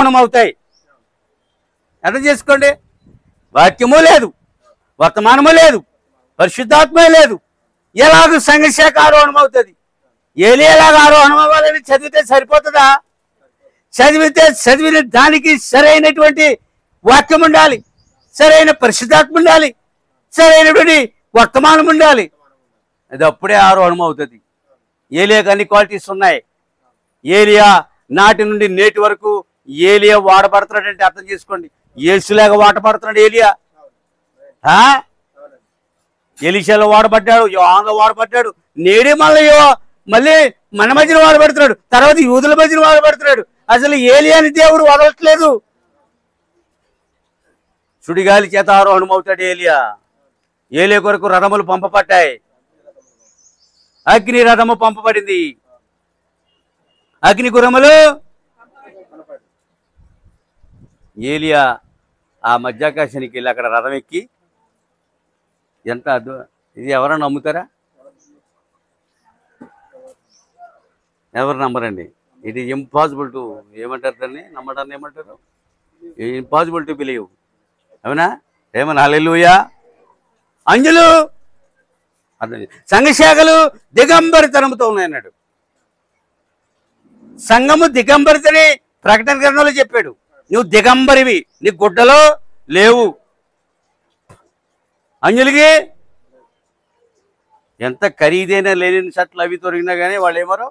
ఆరోహణం అవుతాయి. అర్థం చేసుకోండి. వాక్యము లేదు, వర్తమానము లేదు, పరిశుద్ధాత్మే లేదు. ఎలాగ సంఘశాఖ ఆరోహణం అవుతుంది? ఏలియాలాగా ఆరోహణం అవ్వాలని చదివితే సరిపోతుందా? చదివిన దానికి సరైనటువంటి వాక్యం ఉండాలి, సరైన పరిశుద్ధాత్మ ఉండాలి, సరైనటువంటి వర్తమానం ఉండాలి. అది అప్పుడే ఆరోహణం అవుతుంది. ఏలియాకి అన్ని క్వాలిటీస్ ఉన్నాయి. ఏలియా నాటి నుండి నేటి వరకు ఏలియా వాడబడుతున్నాడంటే అర్థం చేసుకోండి. యేసులాగా వాడబడుతున్నాడు ఏలియా. ఎలీషాలో వాడబడ్డాడు, యోహానులో వాడబడ్డాడు, నేడే మళ్ళీ మన మధ్యన వాడబడుతున్నాడు, తర్వాత యూదుల మధ్యన వాడబడుతున్నాడు. అసలు ఏలియాని దేవుడు వదలట్లేదు. సుడిగాలి చేత ఆరోహణం అవుతాడు ఏలియా. ఏలియా కొరకు రథములు పంపబడ్డాయి, అగ్ని రథము పంపబడింది. అగ్ని గుర్రములు. ఏలియా ఆ మధ్యాకాశానికి వెళ్ళి అక్కడ రథం ఎక్కి ఎంత ఇది ఎవరన్నా నమ్ముతారా? ఎవరు నమ్మరండి. ఇట్ ఈజ్ ఇంపాసిబుల్ టు ఏమంటారు దాన్ని, నమ్మడాన్ని ఏమంటారు? Impossible to believe. అవునా? ఏమన్నా హల్లెలూయా. అంజులు సంఘశాఖలు దిగంబరితనంతో ఉన్నాయన్నాడు. సంఘము దిగంబరితని ప్రకటన గ్రంథంలో చెప్పాడు. నువ్వు దిగంబరివి, నీ గుడ్డలో లేవు. అంజులకి ఎంత ఖరీదైన లేని షర్ట్లు అవి తొరిగినా కానీ వాళ్ళు ఏమారో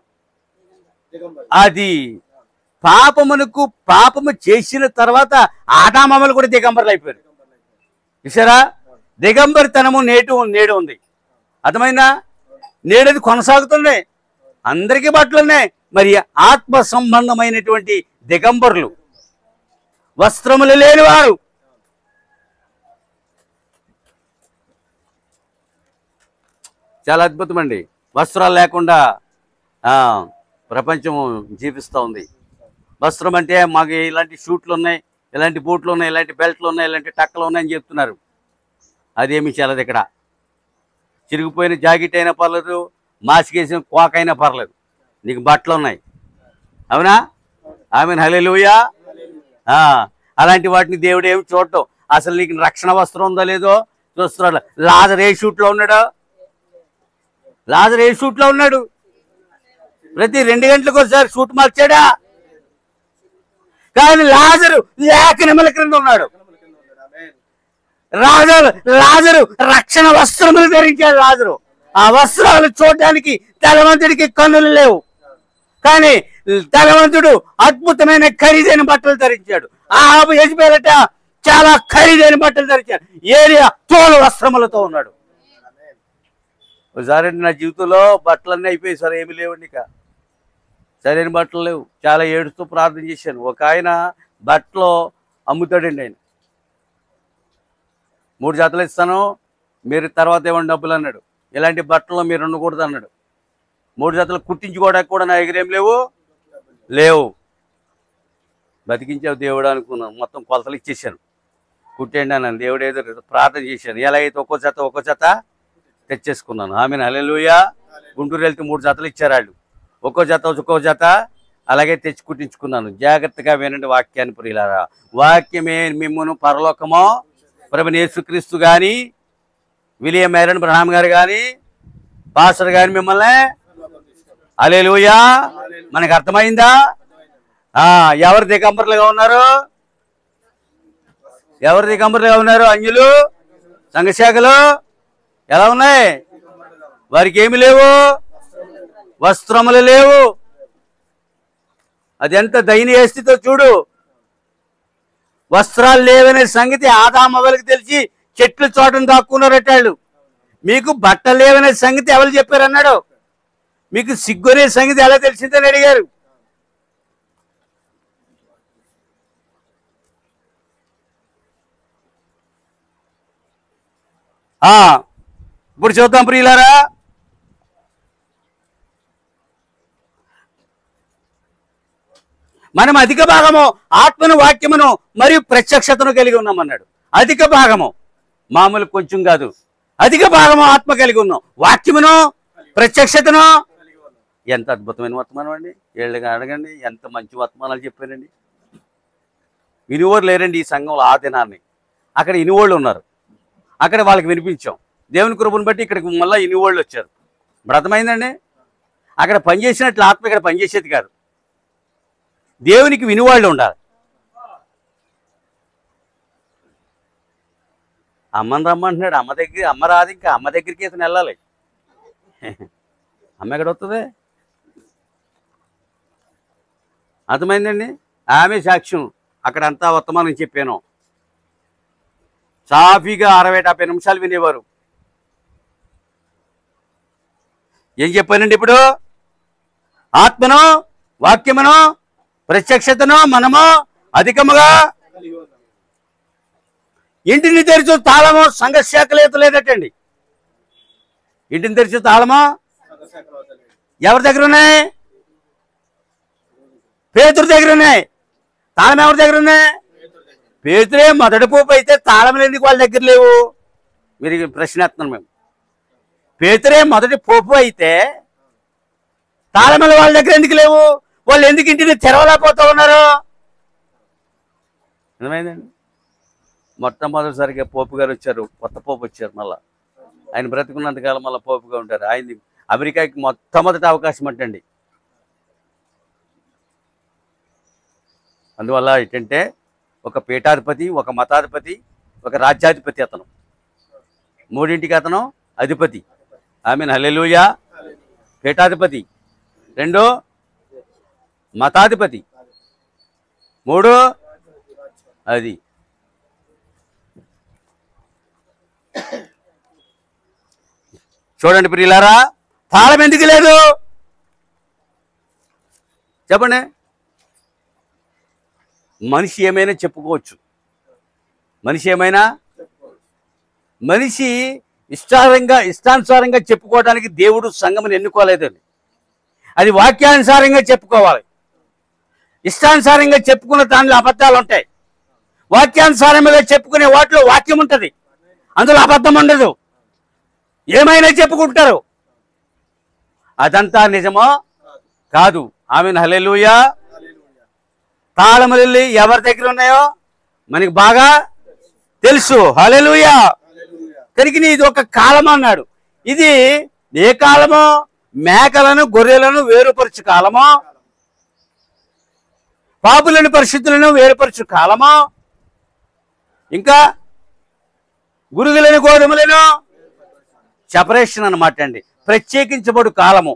అది పాపము చేసిన తర్వాత ఆదామమ్మలు కూడా దిగంబరులు అయిపోయారు. చూసారా? దిగంబరితనము నేడు ఉంది. అర్థమైందా? నేడది కొనసాగుతుంది. అందరికీ బట్టలు ఉన్నాయి. మరి ఆత్మ సంబంధమైనటువంటి దిగంబరులు, వస్త్రములు లేనివారు, చాలా అద్భుతమండి. వస్త్రాలు లేకుండా ప్రపంచం జీవిస్తూ ఉంది. వస్త్రం అంటే మాకు ఇలాంటి షూట్లు ఉన్నాయి, ఇలాంటి బూట్లు ఉన్నాయి, ఇలాంటి బెల్ట్లు ఉన్నాయి, ఇలాంటి టక్కలు ఉన్నాయని చెప్తున్నారు. అదేమీ చెల్లదు ఇక్కడ. చిరిగిపోయిన జాకెట్ అయినా పర్లేదు, మాసికేసిన కోక అయినా పర్లేదు, నీకు బట్టలు ఉన్నాయి. అవునా? ఆమేన్, హల్లెలూయా. అలాంటి వాటిని దేవుడు ఏమి చూడటం. అసలు నీకు రక్షణ వస్త్రం ఉందో లేదో చూస్తున్నాడు. లాజరు ఏ షూట్లో ఉన్నాడు? లాజరు ఏ షూట్లో ఉన్నాడు? ప్రతి 2 గంటలకు ఒకసారి షూట్ మార్చాడా? కానీ లాజరు లేఖనముల క్రింద ఉన్నాడు. లాజరు రక్షణ వస్త్రములు ధరించాడు. లాజరు ఆ వస్త్రాలు చూడడానికి ధనవంతుడికి కన్నులు లేవు, కానీ ధనవంతుడు అద్భుతమైన ఖరీదైన బట్టలు ధరించాడు. ఆహాబు యెజబెలట చాలా ఖరీదైన బట్టలు ధరించాడు. ఏలియా తోలు వస్త్రములతో ఉన్నాడు. ఒకసారి నా జీవితంలో బట్టలన్నీ అయిపోయాయి సార్, ఏమి లేవండి, ఇక సరైన బట్టలు లేవు. చాలా ఏడుస్తూ ప్రార్థన చేశాను. ఒక ఆయన బట్టలు అమ్ముతాడండి. ఆయన 3 జతలు ఇస్తాను, మీరు తర్వాత ఇవ్వండి డబ్బులు అన్నాడు. ఇలాంటి బట్టలు మీరు ఉండకూడదు అన్నాడు. 3 జతలు కుట్టించుకోవడానికి కూడా నా దగ్గర ఏం లేవు. బతికించావు దేవుడు అనుకున్నాను. మొత్తం కొలతలు ఇచ్చేసాను. కుట్టండి అన్నాను. దేవుడు ఏదో ప్రార్థన చేశాను. ఎలా అయితే ఒక్కో జత తెచ్చేసుకున్నాను. ఆమేన్, హల్లెలూయా. గుంటూరు వెళ్తే 3 జతలు ఇచ్చారు వాళ్ళు. ఒక్కో జత అలాగే తెచ్చి కుట్టించుకున్నాను. జాగ్రత్తగా వినండి వాక్యాన్ని ప్రియులారా. వాక్యమే మిమ్మును పరలోకమో ప్రభువైన యేసుక్రీస్తు కానీ, విలియం మైరన్ బ్రహాం గారు కానీ, పాస్టర్ గారు మిమ్మల్ని, హల్లెలూయా. మనకు అర్థమైందా? ఎవరు దిగంబరులుగా ఉన్నారు? ఎవరు దిగంబరులుగా ఉన్నారు? అంజులు సంఘశాఖలు ఎలా ఉన్నాయి? వారికి ఏమి లేవు, వస్త్రములు లేవు. అది ఎంత దయనీయ స్థితితో చూడు. వస్త్రాలు లేవనే సంగతి ఆదామవ్వలకి తెలిసి చెట్లు చోటను దాక్కున్నారటాళ్ళు. మీకు బట్టలు లేవనే సంగతి ఎవరు చెప్పారు అన్నాడు. మీకు సిగ్గునే సంగతి ఎలా తెలిసిందని అడిగారు. ఇప్పుడు చూద్దాం ప్రియులారా. మనం అధిక భాగము ఆత్మను, వాక్యమును మరియు ప్రత్యక్షతను కలిగి ఉన్నామన్నాడు. అధిక భాగము మామూలు కొంచెం కాదు, అధిక భాగము ఆత్మ కలిగి ఉన్నాం, వాక్యమును ప్రత్యక్షతను. ఎంత అద్భుతమైన వర్తమానం అండి. ఏళ్ళగా అడగండి, ఎంత మంచి వర్తమానాలు చెప్పారండి. వినివారు లేరండి ఈ సంఘంలో ఆ దినాన్ని. అక్కడ ఇనివాళ్ళు ఉన్నారు, అక్కడ వాళ్ళకి వినిపించాం. దేవుని కృపను బట్టి ఇక్కడికి మళ్ళీ ఇనివాళ్ళు వచ్చారు. ఇప్పుడు అర్థమైందండి. అక్కడ పనిచేసినట్లు ఆత్మ ఇక్కడ పనిచేసేది కాదు. దేవునికి వినివాళ్ళు ఉండాలి. అమ్మని రమ్మంటున్నాడు, అమ్మ దగ్గర అమ్మ రాదు, ఇంకా అమ్మ దగ్గరికి ఇతను వెళ్ళాలి. అమ్మ ఎక్కడ వస్తుంది? అర్థమైందండి. ఆమె సాక్ష్యం. అక్కడంతా వర్తమానం చెప్పాను. సాఫీగా 60-70 నిమిషాలు వినేవారు. ఏం చెప్పానండి ఇప్పుడు? ఆత్మను, వాక్యమును, ప్రత్యక్షతను మనము అధికముగా. ఇంటిని తెరిచు తాళము సంఘ శాఖలు లేదటండి. ఇంటిని తెరిచు తాళము ఎవరి దగ్గర ఉన్నాయి? పేతురు దగ్గర ఉన్నాయి. తాళం ఎవరి దగ్గర ఉన్నాయి? పేతురే మొదటి పోపు అయితే తాళములు ఎందుకు వాళ్ళ దగ్గర లేవు? మీరు ప్రశ్న వేస్తున్నాను మేము. పేతురే మొదటి పోపు అయితే తాళములు వాళ్ళ దగ్గర ఎందుకు లేవు? వాళ్ళు ఎందుకు ఇంటిని తెరవలేకపోతూ ఉన్నారు? అర్థమైందండి. మొట్టమొదటిసారిగా పోపు గారు వచ్చారు, కొత్త పోపు వచ్చారు. మళ్ళీ ఆయన బ్రతుకున్నంతకాలం మళ్ళీ పోపుగా ఉంటారు. ఆయనది అమెరికాకి మొట్టమొదటి అవకాశం అంటండి. అందువల్ల ఏంటంటే ఒక పీఠాధిపతి, ఒక మతాధిపతి, ఒక రాజ్యాధిపతి. అతను మూడింటికి అతను అధిపతి. ఆమేన్, హల్లెలూయా. పీఠాధిపతి, రెండో మతాధిపతి, మూడో అది. చూడండి ప్రియులారా, తాళం ఎందుకు లేదు చెప్పండి. మనిషి ఏమైనా చెప్పుకోవచ్చు. మనిషి ఇష్టానుసారంగా చెప్పుకోవడానికి దేవుడు సంఘమును ఎన్నుకోలేదండి. అది వాక్యానుసారంగా చెప్పుకోవాలి. ఇష్టానుసారంగా చెప్పుకున్న దానిలో అబద్ధాలు ఉంటాయి. వాక్యానుసారంగా చెప్పుకునే వాటిలో వాక్యం ఉంటుంది, అందులో అబద్ధం ఉండదు. ఏమైనా చెప్పుకుంటారు, అదంతా నిజమో కాదు. ఆమేన్, హల్లెలూయా. తాళములు ఎవరి దగ్గర ఉన్నాయో మనకి బాగా తెలుసు. హల్లెలూయా. కనుక ఇది ఒక కాలం అన్నాడు. ఇది ఏ కాలమో? మేకలను గొర్రెలను వేరుపరచు కాలమో, పాపులను పరిశుద్ధులను వేరుపరచు కాలమో, ఇంకా గురుగులను గోధుమలను సెపరేషన్ అన్నమాట అండి. ప్రత్యేకించబడు కాలము.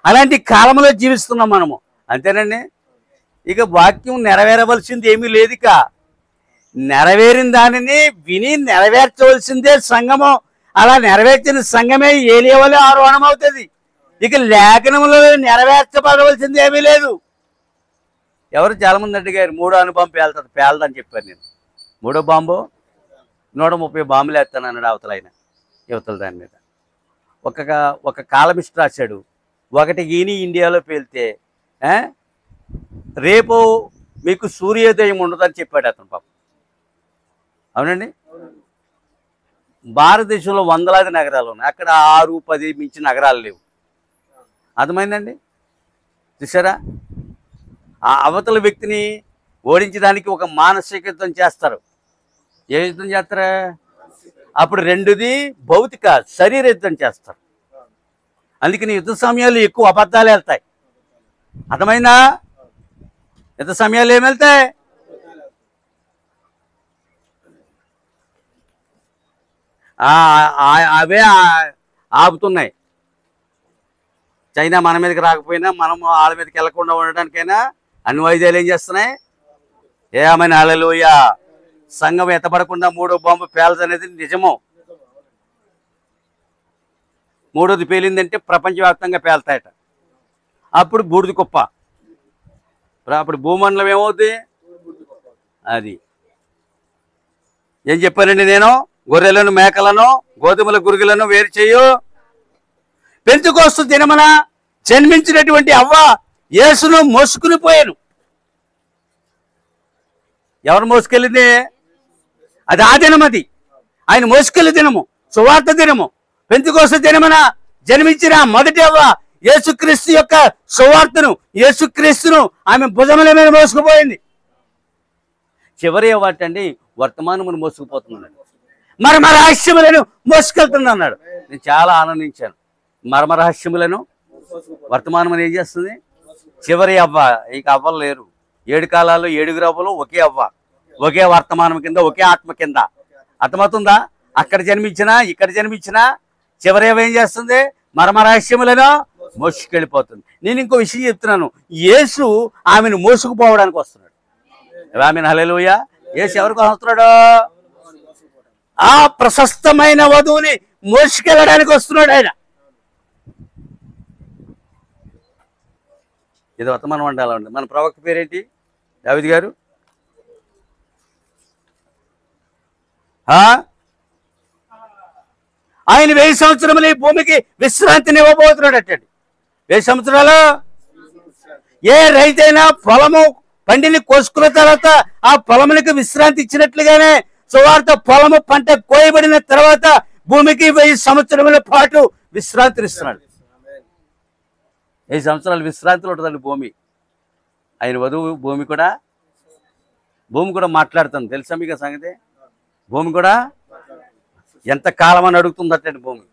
అలాంటి కాలంలో జీవిస్తున్నాం మనము. అంతేనండి. ఇక వాక్యం నెరవేరవలసింది ఏమీ లేదు. ఇక నెరవేరిన దానిని విని నెరవేర్చవలసిందే సంఘము. అలా నెరవేర్చిన సంఘమే ఏలియవలే ఆరోహణం అవుతుంది. ఇక లేఖనములో నెరవేర్చబడవలసింది ఏమీ లేదు. ఎవరు చాలామంది అడిగారు, మూడో అనుభవం పేలుతుంది. పేలదని చెప్పారు. నేను మూడో బాంబు 130 బాంబులు వేస్తాను అన్నాడు అవతల ఆయన, యువతల దాని మీద. ఒక కాలమిస్ట్ రాశాడు, ఒకటి ఈని ఇండియాలో పేలితే రేపు మీకు సూర్యోదయం ఉండదని చెప్పాడు అతను పాపం. అవునండి. భారతదేశంలో వందలాది నగరాలు ఉన్నాయి, అక్కడ 6-10 మించి నగరాలు లేవు. అర్థమైందండి. చూసారా? ఆ అవతల వ్యక్తిని ఓడించడానికి ఒక మానసిక యుద్ధం చేస్తారు. ఏ యుద్ధం చేస్తారా? అప్పుడు రెండుది భౌతిక శరీర యుద్ధం చేస్తారు. అందుకని యుద్ధ సమయాలు ఎక్కువ అబద్ధాలు వెళ్తాయి. అర్థమైందా? యుద్ధ సమయాలు ఏమి వెళ్తాయి? అవే ఆపుతున్నాయి. చైనా మన మీదకి రాకపోయినా మనం వాళ్ళ మీదకి వెళ్ళకుండా ఉండడానికైనా అన్ని వాయిదాలు ఏం చేస్తున్నాయి? ఏమైనా హల్లెలూయా. సంఘం ఎత్తబడకుండా మూడో బాంబు పేలదనేది నిజము. మూడోది పేలిందంటే ప్రపంచవ్యాప్తంగా పేలుతాయట. అప్పుడు బూడిద కుప్ప. అప్పుడు భూమండలం ఏమవుతుంది? అది ఏం చెప్పానండి నేను? గొర్రెలను మేకలను గోధుమల గురుగులను వేరు చేయు. పెంతెకోస్తు దినమున జన్మించినటువంటి అవ్వ యేసును మోసుకుని పోయాను. ఎవరు మోసుకెళ్ళింది? అది ఆ దినం. అది ఆయన మోసుకెళ్ళి దినము, సువార్త దినము. పెంతెకోస్తు దినమున జన్మించిన మొదటి అవ్వ యేసుక్రీస్తు యొక్క సువార్తను, యేసుక్రీస్తును ఆమె భుజముల మీద మోసుకుపోయింది. చివరి వాటండి వర్తమానమును మోసుకుపోతున్నాడు, మర్మ రహస్యములను మోసుకెళ్తుంది అన్నాడు. నేను చాలా ఆనందించాను. మర్మ రహస్యములను వర్తమానం ఏం చేస్తుంది? చివరి అవ్వ. ఇక అవ్వలు లేరు. 7 కాలాల్లో 7 అవ్వలు ఒకే అవ్వ, ఒకే వర్తమానం కింద, ఒకే ఆత్మ కింద. అర్థమవుతుందా? అక్కడ జన్మించినా ఇక్కడ జన్మించినా చివరి అవ్వ ఏం చేస్తుంది? మర్మ రహస్యములను మోసుకెళ్ళిపోతుంది. నేను ఇంకో విషయం చెప్తున్నాను. యేసు ఆమెను మోసుకుపోవడానికి వస్తున్నాడు. ఆమెను హల్లెలూయా. యేసు ఎవరికి వస్తున్నాడు? ఆ ప్రశస్తమైన వధువుని మోసుకెళ్ళడానికి వస్తున్నాడు ఆయన. ఇది వర్తమానం వండాలా ఉంది. మన ప్రవక్త పేరేంటి? దావీదు గారు. ఆయన 1000 సంవత్సరములు ఈ భూమికి విశ్రాంతిని ఇవ్వబోతున్నాడు అట్టండి. 1000 సంవత్సరాలు. ఏ రైతైనా పొలము పండిని కోసుకున్న తర్వాత ఆ పొలమునికి విశ్రాంతి ఇచ్చినట్లుగానే సువార్త పొలము పంట కోయబడిన తర్వాత భూమికి 1000 సంవత్సరముల పాటు విశ్రాంతిని ఇస్తున్నాడు. 1000 సంవత్సరాలు విశ్రాంతిలో ఉంటుందండి భూమి. ఆయన వధువు భూమి కూడా మాట్లాడుతుంది. తెలుసా మీకు సంగతి? భూమి కూడా ఎంత కాలం అని అడుగుతుందటండి భూమి.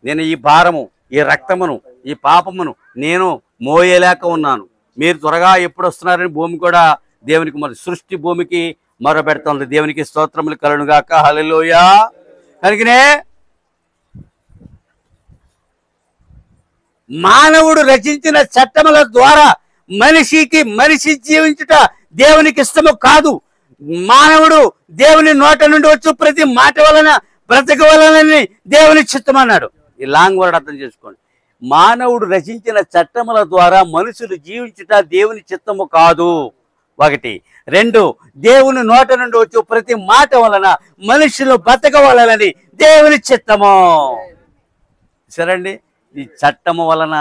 నేను ఈ భారము, ఈ రక్తమును, ఈ పాపమును నేను మోయలేక ఉన్నాను, మీరు త్వరగా ఎప్పుడు వస్తున్నారని భూమి కూడా దేవునికి సృష్టి భూమికి మొరపెడుతుంది. దేవునికి స్తోత్రములు కలుగునుగాక. హల్లెలూయా. కనుకనే మానవుడు రచించిన చట్టముల ద్వారా మనిషి జీవించుట దేవునికి ఇష్టము కాదు. మానవుడు దేవుని నోట నుండి వచ్చు ప్రతి మాట వలన బ్రతకవలనని దేవుని చిత్తం అన్నాడు. ఈ లాంగ్ వర్డ్ అర్థం చేసుకోండి. మానవుడు రచించిన చట్టముల ద్వారా మనుషులు జీవించుట దేవుని చిత్తము కాదు. 1. 2, దేవుని నోట నుండి వచ్చు ప్రతి మాట వలన మనుషులు బ్రతకవలనని దేవుని చిత్తము. సరేండి. ఈ చట్టము వలన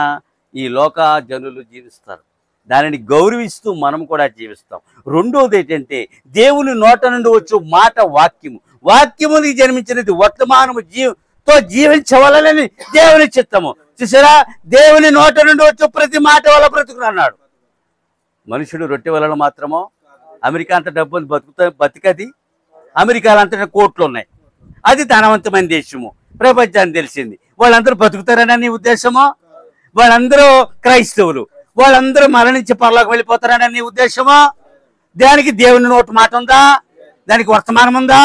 ఈ లోక జనులు జీవిస్తారు. దానిని గౌరవిస్తూ మనం కూడా జీవిస్తాం. 2వది ఏంటంటే దేవుని నోట నుండి వచ్చు మాట వాక్యముని జన్మించినది వర్తమానము తో జీవించవలనని దేవుని చిత్తము. చూసారా? దేవుని నోట నుండి వచ్చు ప్రతి మాట వల్ల బ్రతుకున్నాడు. మనుషుడు రొట్టె వలన మాత్రమో అమెరికా అంత డబ్బులు బతికది. అమెరికాలో అంతటా కోట్లు ఉన్నాయి. అది ధనవంతమైన దేశము, ప్రపంచానికి తెలిసింది. వాళ్ళందరూ బతుకుతారని నీ ఉద్దేశమో? వాళ్ళందరూ క్రైస్తవులు, వాళ్ళందరూ మరణించి పరలోకి వెళ్ళిపోతారని నీ ఉద్దేశమో? దానికి దేవుని నోటు మాట ఉందా? దానికి వర్తమానం ఉందా?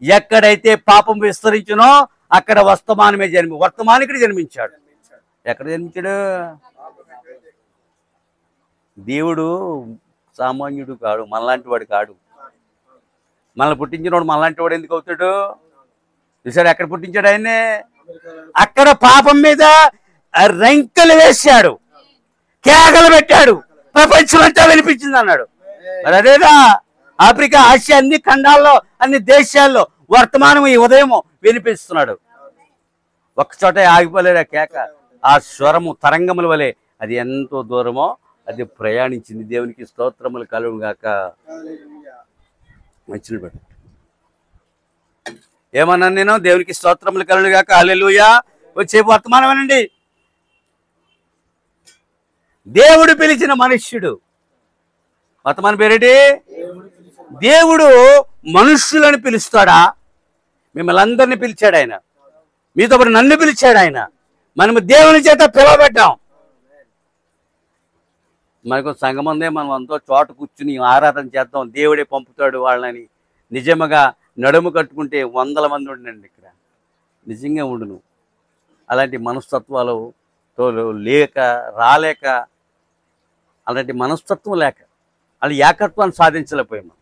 ఎక్కడైతే పాపం విస్తరించునో అక్కడ వర్తమానికుడు జన్మించాడు. ఎక్కడ జన్మించాడు? దేవుడు సామాన్యుడు కాడు, మనలాంటి వాడు కాడు. మనల్ని పుట్టించినవాడు మనలాంటి వాడు ఎందుకు అవుతాడు? చూసాడు ఎక్కడ పుట్టించాడు ఆయన్నే? అక్కడ పాపం మీద రెంకలు వేశాడు, కేకలు పెట్టాడు, ప్రపంచం అంతా వినిపించింది అన్నాడు. మరి అదేదా ఆఫ్రికా, ఆసియా అన్ని ఖండాల్లో అన్ని దేశాల్లో వర్తమానం ఈ ఉదయం వినిపిస్తున్నాడు. ఒక్కచోట ఆగిపోలేడు. ఆ కేక, ఆ స్వరము తరంగముల వలె అది ఎంతో దూరమో అది ప్రయాణించింది. దేవునికి స్తోత్రములు కలుగుగాక. మంచిని పెట్టు. ఏమన్నాను నేను? దేవునికి స్తోత్రములు కలుగుగాక. హల్లెలూయా. వచ్చే వర్తమానం అనండి. దేవుడు పిలిచిన మనుష్యుడు. వర్తమానం పేరేంటి? దేవుడు మనుష్యులను పిలుస్తాడా? మిమ్మల్ని అందరినీ పిలిచాడు ఆయన. మీతో పాటు నన్ను పిలిచాడు ఆయన. మనము దేవుని చేత పిలవబడ్డాం. మనకు సంఘం ఉందే, మనం అంతా చోట కూర్చుని ఆరాధన చేద్దాం, దేవుడే పంపుతాడు వాళ్ళని. నిజముగా నడుము కట్టుకుంటే 100 మంది ఉండండి ఇక్కడ. నిజంగా ఉండును. అలాంటి మనస్తత్వాలతో రాలేక, అలాంటి మనస్తత్వం లేక, అలా ఏకత్వాన్ని సాధించలేకపోయాము.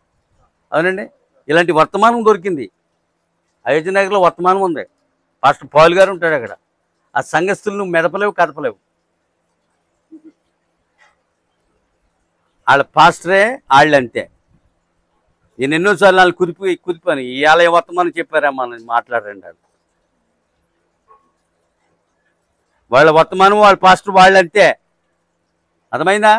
అవునండి. ఇలాంటి వర్తమానం దొరికింది. అయోధ్యనగర్లో వర్తమానం ఉంది. పాస్టర్ పాల్ గారు ఉంటాడు అక్కడ. ఆ సంఘస్థులు నువ్వు మెదపలేవు, కదపలేవు. వాళ్ళ పాస్టరే వాళ్ళు అంతే. నేను ఎన్నోసార్లు వాళ్ళు కుదిపాను. ఇవాళ వర్తమానం చెప్పారమ్మా మాట్లాడండి వాళ్ళు. వాళ్ళ వర్తమానం వాళ్ళ పాస్టర్ వాళ్ళు అంతే. అర్థమైందా?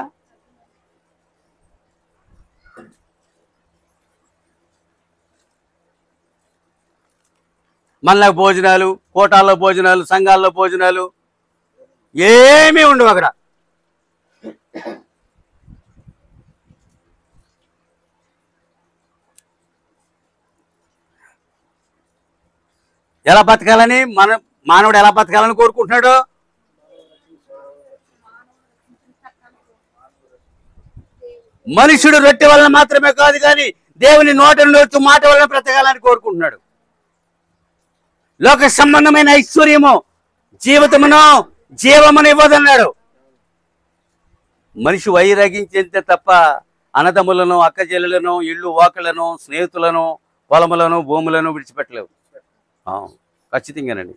మళ్ళా భోజనాలు, కోటాల్లో భోజనాలు, సంఘాల్లో భోజనాలు ఏమీ ఉండవు అక్కడ. ఎలా బతకాలని మానవుడు ఎలా బతకాలని కోరుకుంటున్నాడు? మనుషుడు రొట్టె వలన మాత్రమే కాదు కానీ దేవుని నోటను నోచు మాట వలన బ్రతకాలని కోరుకుంటున్నాడు. లోక సంబంధమైన ఐశ్వర్యము జీవమును ఇవ్వదన్నాడు. మనిషి వైరాగించేంతే తప్ప అన్నదమ్ములను, అక్కచెల్లెలను, ఇళ్ళు వాకలను, స్నేహితులను, పొలములను, భూములను విడిచిపెట్టలేవు. ఖచ్చితంగానండి.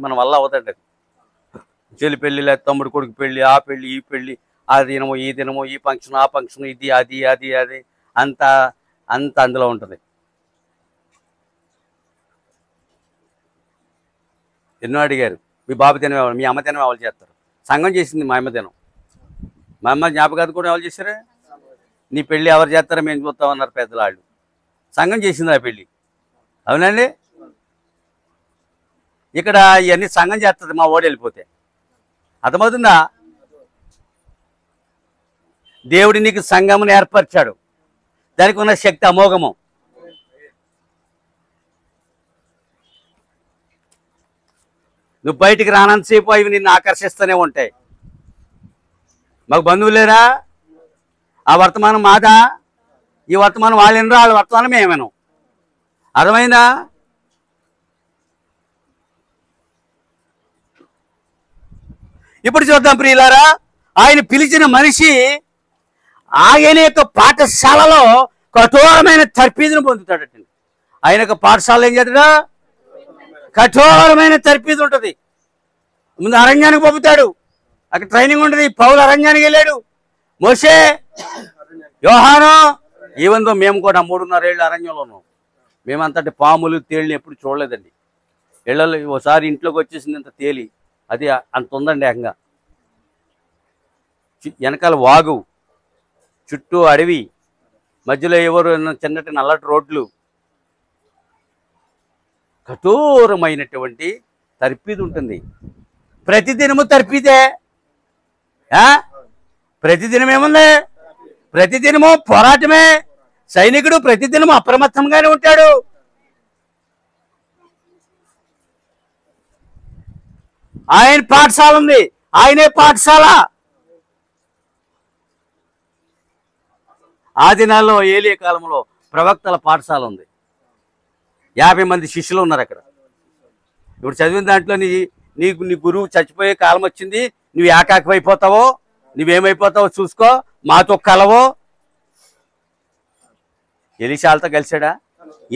మన వల్ల అవుతాడు. చెల్లి పెళ్ళి, లేదా తమ్ముడు కొడుకు పెళ్ళి, ఆ పెళ్ళి, ఈ పెళ్ళి, ఆ దినము, ఈ దినము, ఈ ఫంక్షన్, ఆ ఫంక్షన్, ఇది అది అది అది అంతా అందులో ఉంటుంది. ఎన్నో అడిగారు, మీ బాబు దినం ఎవరు, మీ అమ్మ దినం ఎవరు చేస్తారు? సంఘం చేసింది మా అమ్మ దినం. మా అమ్మ జ్ఞాపకాలు కూడా ఎవరు చేశారు? నీ పెళ్ళి ఎవరు చేస్తారో మేము చూస్తామన్నారు పెద్దలాళ్ళు. సంఘం చేసింది ఆ పెళ్ళి. అవునండి. ఇక్కడ ఇవన్నీ సంఘం చేస్తుంది మా ఓడి వెళ్ళిపోతే. అర్థమవుతుందా? దేవుడు నీకు సంఘమును ఏర్పరిచాడు. దానికి ఉన్న శక్తి అమోఘము. నువ్వు బయటికి రానంతసేపు అవి నిన్ను ఆకర్షిస్తూనే ఉంటాయి. మాకు బంధువులు లేరా? ఆ వర్తమానం మాదా? ఈ వర్తమానం వాళ్ళు వినరు, వాళ్ళ వర్తమానం మేమేను. అర్థమైందా? ఇప్పుడు చూద్దాం ప్రియులారా. ఆయన పిలిచిన మనిషి ఆయన యొక్క పాఠశాలలో కఠోరమైన తర్ఫీదును పొందుతాడటండి. ఆయన యొక్క పాఠశాలలో ఏం చేస్తాడా? కఠోరమైన తర్ఫీదు ఉంటుంది. ముందు అరణ్యానికి పంపుతాడు, అక్కడ ట్రైనింగ్ ఉంటుంది. పౌలు అరణ్యానికి వెళ్ళాడు, మోషే, యోహాను. ఈవెందో మేము కూడా 3.5 ఏళ్ళు అరణ్యంలో ఉన్నాం. మేమంతటి పాములు, తేలిని ఎప్పుడు చూడలేదండి. ఇళ్ళలో ఒకసారి ఇంట్లోకి వచ్చేసింది ఇంత తేలి, అది అంత ఉందండి. ఏకంగా వెనకాల వాగు, చుట్టూ అడవి, మధ్యలో ఎవరు చిన్నటి నల్లటి రోడ్లు, కఠోరమైనటువంటి తర్ఫీదు ఉంటుంది. ప్రతిదినము తర్ఫీదే. ప్రతిదినం ఏముంది? ప్రతిదినము పోరాటమే. సైనికుడు ప్రతిదినము అప్రమత్తంగానే ఉంటాడు. ఆయన పాఠశాల ఉంది, ఆయనే పాఠశాల. ఆ దినాల్లో ఏలియా కాలంలో ప్రవక్తల పాఠశాల ఉంది. 50 మంది శిష్యులు ఉన్నారు అక్కడ. ఇప్పుడు చదివిన దాంట్లో నీ గురువు చచ్చిపోయే కాలం వచ్చింది, నువ్వు ఏకాకమైపోతావో, నువ్వేమైపోతావో చూసుకో, మాతో కలవో. ఎలీషాలతో కలిశాడా?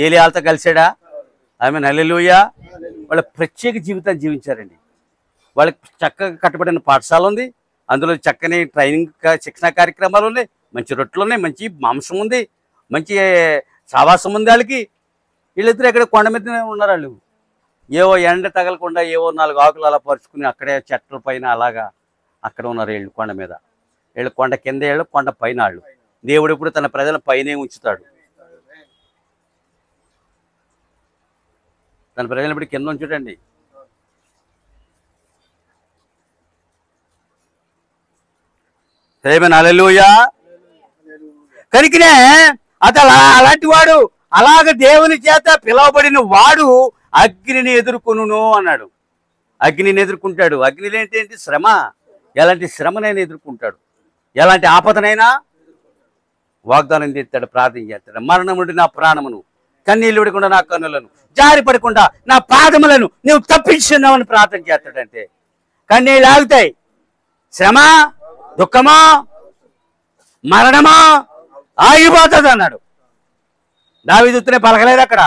ఏలియాలతో కలిశాడా? ఆమె హల్లెలూయా. వాళ్ళ ప్రత్యేక జీవితాన్ని జీవించారండి. వాళ్ళకి చక్కగా కట్టబడిన పాఠశాల ఉంది, అందులో చక్కని ట్రైనింగ్ శిక్షణ కార్యక్రమాలు ఉన్నాయి, మంచి రొట్టెలు ఉన్నాయి, మంచి మాంసం ఉంది, మంచి సావాసం ఉంది వాళ్ళకి. వీళ్ళిద్దరు ఎక్కడ కొండ మీద ఉన్నారు. వాళ్ళు ఏవో ఎండ తగలకుండా ఏవో 4 ఆకులు అలా పరుచుకుని అక్కడే చెట్ల పైన అలాగా అక్కడ ఉన్నారు. వీళ్ళు కొండ మీద, వీళ్ళు కొండ కింద, వీళ్ళు కొండ పైన. వాళ్ళు దేవుడు ఇప్పుడు తన ప్రజల పైనే ఉంచుతాడు. తన ప్రజలు ఇప్పుడు కింద ఉంచుటండి. హల్లెలూయా. కనుకనే అతను అలాంటి వాడు, అలాగ దేవుని చేత పిలువబడిన వాడు అగ్నిని ఎదుర్కొను అన్నాడు. అగ్నిని ఎదుర్కొంటాడు. అగ్నిలో ఏంటి? శ్రమ. ఎలాంటి శ్రమనైనా ఎదుర్కొంటాడు, ఎలాంటి ఆపదనైనా. వాగ్దానం చేస్తాడు, ప్రార్థన చేస్తాడు. మరణం నుండి నా ప్రాణమును, కన్నీళ్ళు విడకుండా నా కన్నులను, జారి పడకుండా నా పాదములను నువ్వు తప్పించున్నావని ప్రార్థన చేస్తాడంటే కన్నీళ్ళు ఆగుతాయి. శ్రమ, దుఃఖమా, మరణమా ఆగిపోతుంది అన్నాడు. దావీదునే పలకలేదు అక్కడ.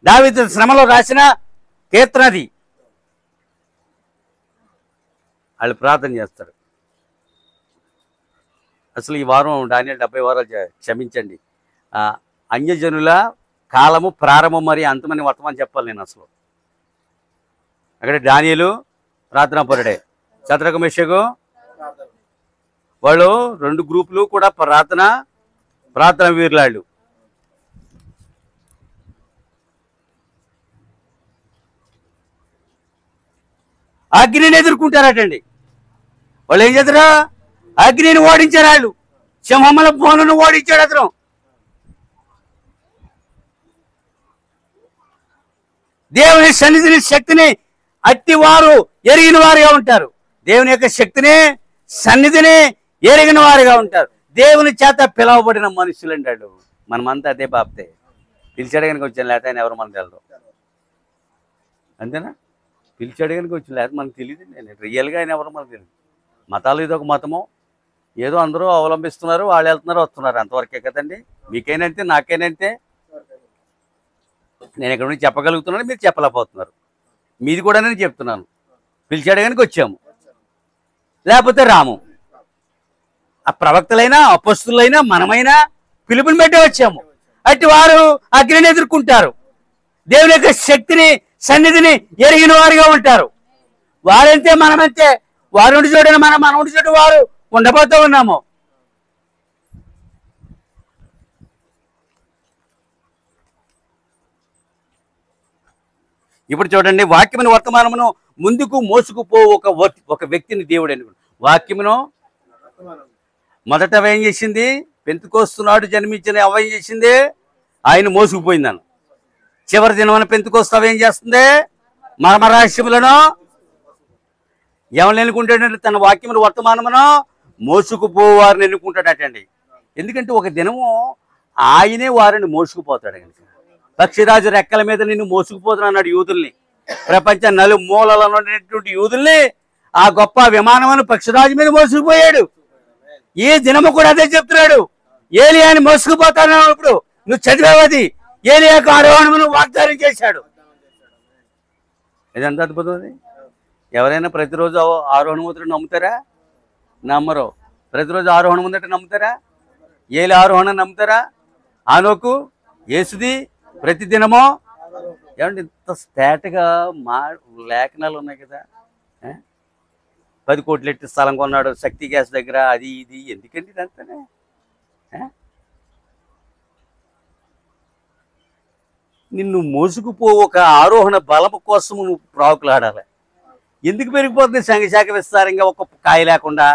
దావీదు శ్రమలో రాసిన కీర్తనది. వాళ్ళు ప్రార్థన చేస్తారు. అసలు ఈ వారం డానియేలు 70 వారాలు క్షమించండి, అన్యజనుల కాలము ప్రారంభం మరి అంతమని వర్తమానం చెప్పాలి నేను. అసలు అక్కడ డానియేలు ప్రార్థనాపరుడే, శద్రకు మెషకు వాళ్ళు 2 గ్రూపులు కూడా ప్రార్థన వీరులాళ్ళు. అగ్నిని ఎదుర్కొంటారటండి. వాళ్ళు ఏం చేస్తారా? అగ్నిని ఓడించారు. వాళ్ళు సింహముల బోనును ఓడించాడు అతను. దేవుని సన్నిధిని శక్తిని అట్టి వారు ఎరిగిన వారుగా ఉంటారు. దేవుని యొక్క శక్తిని సన్నిధిని ఎరిగిన వారుగా ఉంటారు. దేవుని చేత పిలవబడిన మనుషులు అంటాడు. మనమంతా అదే బాప్తే. పిలిచాడు కనుక వచ్చాను, లేకపోతే ఆయన ఎవరు మనకు తెలదు. అంతేనా? పిలిచాడు కనుక వచ్చాను, లేకపోతే మనకు తెలియదు. నేను రియల్గా ఆయన ఎవరు మనకు తెలియదు. మతాలు ఇదొక మతము, ఏదో అందరూ అవలంబిస్తున్నారు, వాళ్ళు వెళ్తున్నారు వస్తున్నారు, అంతవరకే కదండి. మీకైనంతే నాకైనంతే. నేను ఇక్కడ నుంచి చెప్పగలుగుతున్నాను, మీరు చెప్పలేకపోతున్నారు. మీది కూడా నేను చెప్తున్నాను. పిలిచాడు కనుక వచ్చాము, లేకపోతే రాము. ఆ ప్రవక్తలైనా అపొస్తలులైనా మనమైనా పిలుపుని బట్టి వచ్చాము. అట్టి వారు అగ్నిని ఎదుర్కొంటారు. దేవుని యొక్క శక్తిని సన్నిధిని ఎరిగిన వారుగా ఉంటారు. వారంతే మనమంతే. వారు ఉండి చూడని మనం ఉండి చూడ వారు ఉండబోతూ ఉన్నాము. ఇప్పుడు చూడండి, వాక్యమును వర్తమానమును ముందుకు మోసుకుపో ఒక వ్యక్తిని దేవుడు అనుకున్నాడు. వాక్యమును మొదట ఏం చేసింది? పెంతుకోస్తున్నాడు జన్మించిన అవ్వ ఏం చేసింది? ఆయన మోసుకుపోయిందను. చివరి దినమున పెంతుకోస్తావు ఏం చేస్తుంది? మర్మరహస్యములను ఎవరిని ఎన్నుకుంటాడంటే తన వాక్యమును వర్తమానమును మోసుకుపోవారిని ఎన్నుకుంటాడటండి. ఎందుకంటే ఒక దినము ఆయనే వారిని మోసుకుపోతాడు కనుక. పక్షిరాజు రెక్కల మీద నిన్ను మోసుకుపోతున్నాడు యూదుల్ని. ప్రపంచ నలుమూలలో ఉన్నటువంటి యూదుల్ని ఆ గొప్ప విమానమును పక్షిరాజు మీద మోసుకుపోయాడు. ఈ దినము కూడా అదే చెప్తున్నాడు. ఏలియాని మోసుకుపోతాను. ఇప్పుడు నువ్వు చదివేవది ఏలియాకు ఆరోహణమును వాగ్దానం చేశాడు. ఇదంతా అద్భుతం. ఎవరైనా ప్రతిరోజు ఆరోహణం అవుతాడు నమ్ముతారా? నమ్మరు. ప్రతిరోజు ఆరోహణం ఉందంటే నమ్ముతారా? ఏలి ఆరోహణం నమ్ముతారా? ఆనోకు యేసుది ప్రతిదినమో ఏమంటే ఇంత స్టాట్గా లేఖనాలు ఉన్నాయి కదా. 10 కోట్లు ఎట్టి స్థలం కొన్నాడు శక్తి గ్యాస్ దగ్గర, అది ఇది. ఎందుకండి ఇదంతానే? నిన్ను మోసుకుపో ఒక ఆరోహణ బలము కోసం నువ్వు ప్రాకులాడాలి. ఎందుకు పెరిగిపోతుంది సంఘశాఖ విస్తారంగా? ఒక కాయ లేకుండా,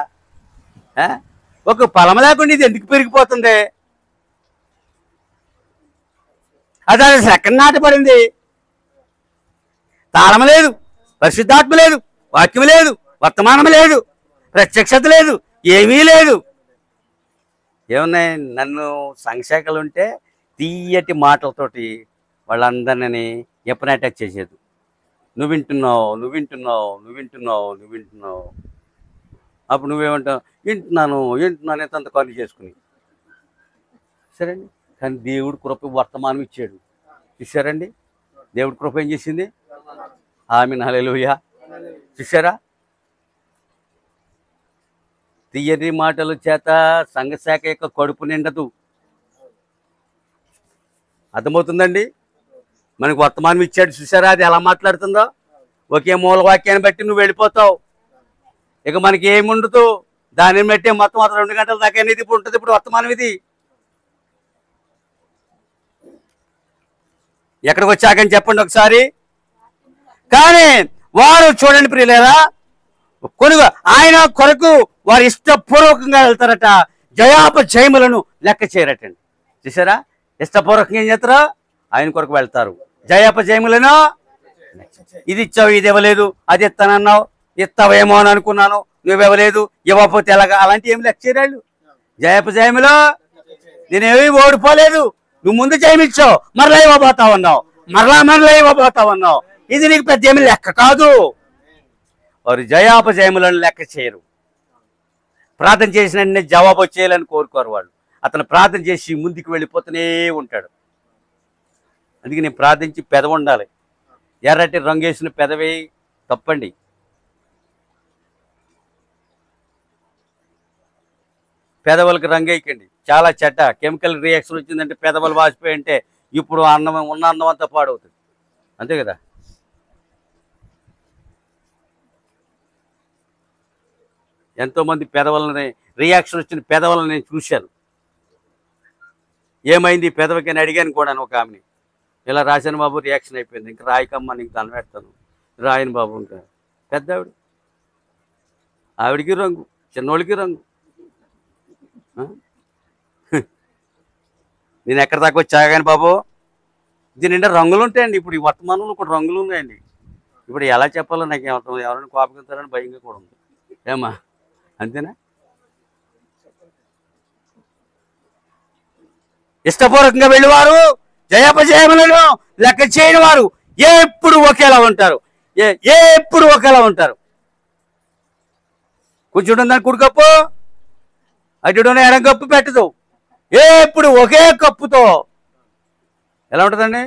ఒక ఫలం లేకుండా ఇది ఎందుకు పెరిగిపోతుంది? అది అసలు ఎక్కడ నాటపడింది? తాళం లేదు, పరిశుద్ధాత్మ లేదు, వాక్యం లేదు, వర్తమానం లేదు, ప్రత్యక్షత లేదు, ఏమీ లేదు. ఏమున్నాయి? నన్ను సంఘశాఖలు ఉంటే తీయటి మాటలతోటి వాళ్ళందరినీ ఎప్పుడు అటాక్ చేసేది. నువ్వు వింటున్నావు, నువ్వు వింటున్నావు, నువ్వు వింటున్నావు, నువ్వు వింటున్నావు. అప్పుడు నువ్వేమంటావు? వింటున్నాను వింటున్నాను ఎంత ఖాళీ చేసుకుని. సరేండి. కానీ దేవుడు కృప వర్తమానం ఇచ్చాడు. చూసారండి? దేవుడి కృప ఏం చేసింది? ఆమేన్, హల్లెలూయా. చూసారా? తీయని మాటల చేత సంఘశాఖ యొక్క కడుపు నిండదు. అర్థమవుతుందండి? మనకు వర్తమానం ఇచ్చాడు. చూసారా అది ఎలా మాట్లాడుతుందో? ఒకే మూల వాక్యాన్ని బట్టి నువ్వు వెళ్ళిపోతావు. ఇక మనకి ఏముండదు. దానిని బట్టి మొత్తం 2 గంటల దాకా అనేది ఇప్పుడు ఉంటుంది. ఇప్పుడు వర్తమానం ఇది ఎక్కడికి వచ్చాకని చెప్పండి ఒకసారి. కానీ వారు చూడండి ప్రియులారా, కొనుగ ఆయన కొరకు వారు ఇష్టపూర్వకంగా వెళ్తారట. జయాపజయములను లెక్క చేయరటండి. చూసారా? ఇష్టపూర్వకంగా ఏం చేస్తారో ఆయన కొరకు వెళ్తారు. జయాపజయములను ఇది ఇచ్చావు, ఇది ఇవ్వలేదు, అది ఇస్తానన్నావు, ఇస్తావేమో అని అనుకున్నాను, నువ్వివ్వలేదు, ఇవ్వకపోతే ఎలాగా, అలాంటి ఏమి లెక్క చేయరాళ్ళు. జయాపజయములో నేనేమీ ఓడిపోలేదు. నువ్వు ముందు జయమిచ్చావు, మరలా ఇవ్వబోతావు అన్నావు, మరలా ఇవ్వబోతావు అన్నావు. ఇది నీకు పెద్ద ఏమి లెక్క కాదు. వారు జయాపజయములను లెక్క చేయరు. ప్రార్థన చేసిన జవాబు వచ్చేయాలని కోరుకోరు వాళ్ళు. అతను ప్రార్థన చేసి ముందుకు వెళ్ళిపోతూనే ఉంటాడు. అందుకే నేను ప్రార్థించి పెదవి ఉండాలి. ఎర్రటి రంగేసిన పెదవి తప్పండి. పెదవులకు రంగేయకండి, చాలా చెడ్డ. కెమికల్ రియాక్షన్ వచ్చిందంటే పెదవులు వాసిపోయి అంటే ఇప్పుడు అన్నం ఉన్న అన్నం అంతా పాడవుతుంది. అంతే కదా? ఎంతోమంది పెదవులని రియాక్షన్ వచ్చిన పెదవులను నేను చూశాను. ఏమైంది పెదవికి అని అడిగాను కూడా ఒక ఆమెని. ఇలా రాశాను బాబు, రియాక్షన్ అయిపోయింది, ఇంకా రాయకమ్మా, నీకు దండం పెడతాను. రాయను బాబు. ఇంకా పెద్ద ఆవిడికి రంగు, చిన్నోళ్ళకి రంగు. నేను ఎక్కడ దాకా వచ్చా కానీ బాబు, దీని నిండా రంగులు ఉంటాయండి. ఇప్పుడు ఈ వర్తమానంలో కూడా రంగులు ఉన్నాయండి. ఇప్పుడు ఎలా చెప్పాలో నాకు ఏమవుతుంది, ఎవరైనా కోపగిస్తారని భయంగా కూడా ఉంది. ఏమా అంతేనా? ఇష్టపూర్వకంగా వెళ్ళేవారు జయాపజయములను లెక్క చేయని వారు ఎప్పుడు ఒకేలా ఉంటారు. ఎప్పుడు ఒకేలా ఉంటారు. కూర్చుంటుందని కుడి కప్పు, అటు ఎడం కప్పు పెట్టదు. ఎప్పుడు ఒకే కప్పుతో ఎలా ఉంటుందండి?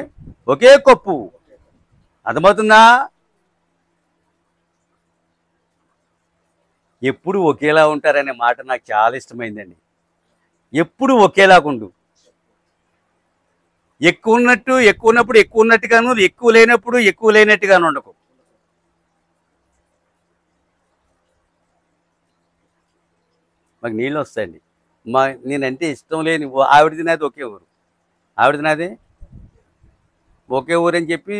ఒకే కప్పు. అర్థమవుతుందా? ఎప్పుడు ఒకేలా ఉంటారనే మాట నాకు చాలా ఇష్టమైందండి. ఎప్పుడు ఒకేలాగుండు. ఎక్కువ ఉన్నప్పుడు ఎక్కువ ఉన్నట్టుగాను, ఎక్కువ లేనప్పుడు ఎక్కువ లేనట్టుగాను ఉండకు. మాకు నీళ్ళు వస్తాయండి. నేనంటే ఇష్టం లేని ఆవిడది నాది ఒకే ఊరు. ఆవిడది నాది ఒకే ఊరు అని చెప్పి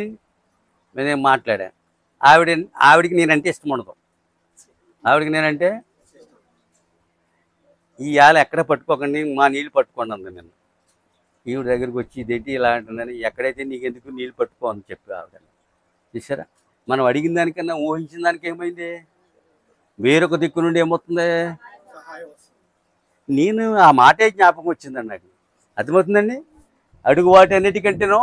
నేను మాట్లాడా. ఆవిడికి నేనంటే ఇష్టం ఉండదు. ఆవిడకి నేనంటే ఇవాళ ఎక్కడ పట్టుకోకండి, మా నీళ్ళు పట్టుకోండి అంది. నేను ఈవిడ దగ్గరికి వచ్చి ఇదేంటి ఇలా అంటుందని, ఎక్కడైతే నీకు ఎందుకు నీళ్ళు పట్టుకో అని చెప్పి ఆవిడ. చూసారా, మనం అడిగిన దానికన్నా ఊహించిన దానికి ఏమైంది? వేరొక దిక్కు నుండి ఏమవుతుంది? నేను ఆ మాటే జ్ఞాపకం వచ్చిందండి నాకు. అర్థమవుతుందండి? అడుగు వాటి అన్నిటికంటేనో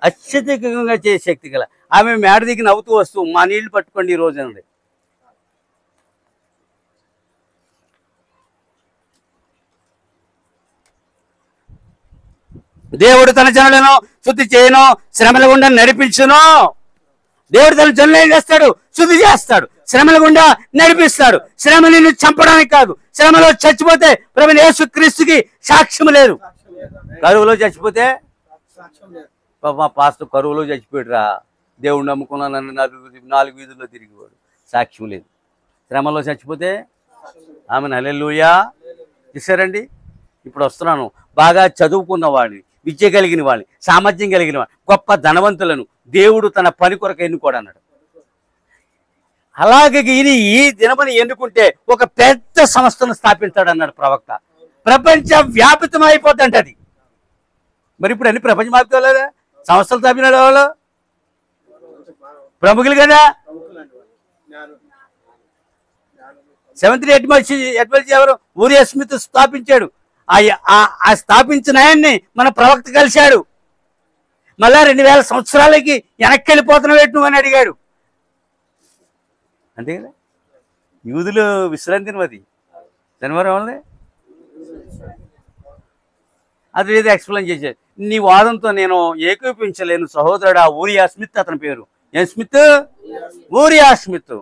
అత్యధికంగా చేసే శక్తి గల ఆమె మేడ దిగి నవ్వుతూ వస్తూ మా నీళ్లు పట్టుకోండి ఈ రోజు అండి. దేవుడు తన జనులను శుద్ధి చేయను, శ్రమల గుండా నడిపించును. దేవుడు తన జనులు ఏం చేస్తాడు? శుద్ధి చేస్తాడు, శ్రమల గుండా నడిపిస్తాడు. శ్రమ నిన్ను చంపడానికి కాదు. శ్రమలో చచ్చిపోతే ప్రభువైన యేసుక్రీస్తుకి సాక్ష్యం లేదు. కరువులో చచ్చిపోతే మా పాస్టర్ కరువులో చచ్చిపోయాడురా, దేవుడు నమ్ముకున్నానని 4 వీధుల్లో తిరిగివాడు, సాక్ష్యం లేదు. శ్రమలో చచ్చిపోతే ఆమె హల్లెలూయా. చూసారండి? ఇప్పుడు వస్తున్నాను. బాగా చదువుకున్న వాడిని, విద్య కలిగిన వాళ్ళని, సామర్థ్యం కలిగిన వాడిని, గొప్ప ధనవంతులను దేవుడు తన పని కొరకు ఎన్నుకోడు అన్నాడు. అలాగే ఈయన ఈ దినమని ఎన్నుకుంటే ఒక పెద్ద సంస్థను స్థాపిస్తాడు అన్నాడు ప్రవక్త. ప్రపంచ వ్యాపితం అయిపోతుంట అది. మరి ఇప్పుడు అన్ని ప్రపంచ వ్యాప్తం లేదా? సంస్థలు స్థాపినాడు వాళ్ళు ప్రముఖులు కదా. 7th ఎడ్వర్డ్ ఎవరు? ఊరియా స్మిత్ స్థాపించాడు. ఆ స్థాపించిన ఆయన్ని మన ప్రవక్త కలిశాడు. మళ్ళా 2000 సంవత్సరాలకి వెనక్కి వెళ్ళిపోతున్నావు నువ్వు అని అడిగాడు. అంతే కదా. యూదులు విశ్రాంతి దినం, శనివారం వాళ్ళే అది ఏదో ఎక్స్ప్లెయిన్ చేశాడు. నీ వాదంతో నేను ఏకీపించలేను సహోదరుడు. ఊరియా స్మిత్ అతని పేరు. ఏం స్మిత్? ఊరియా స్మిత్.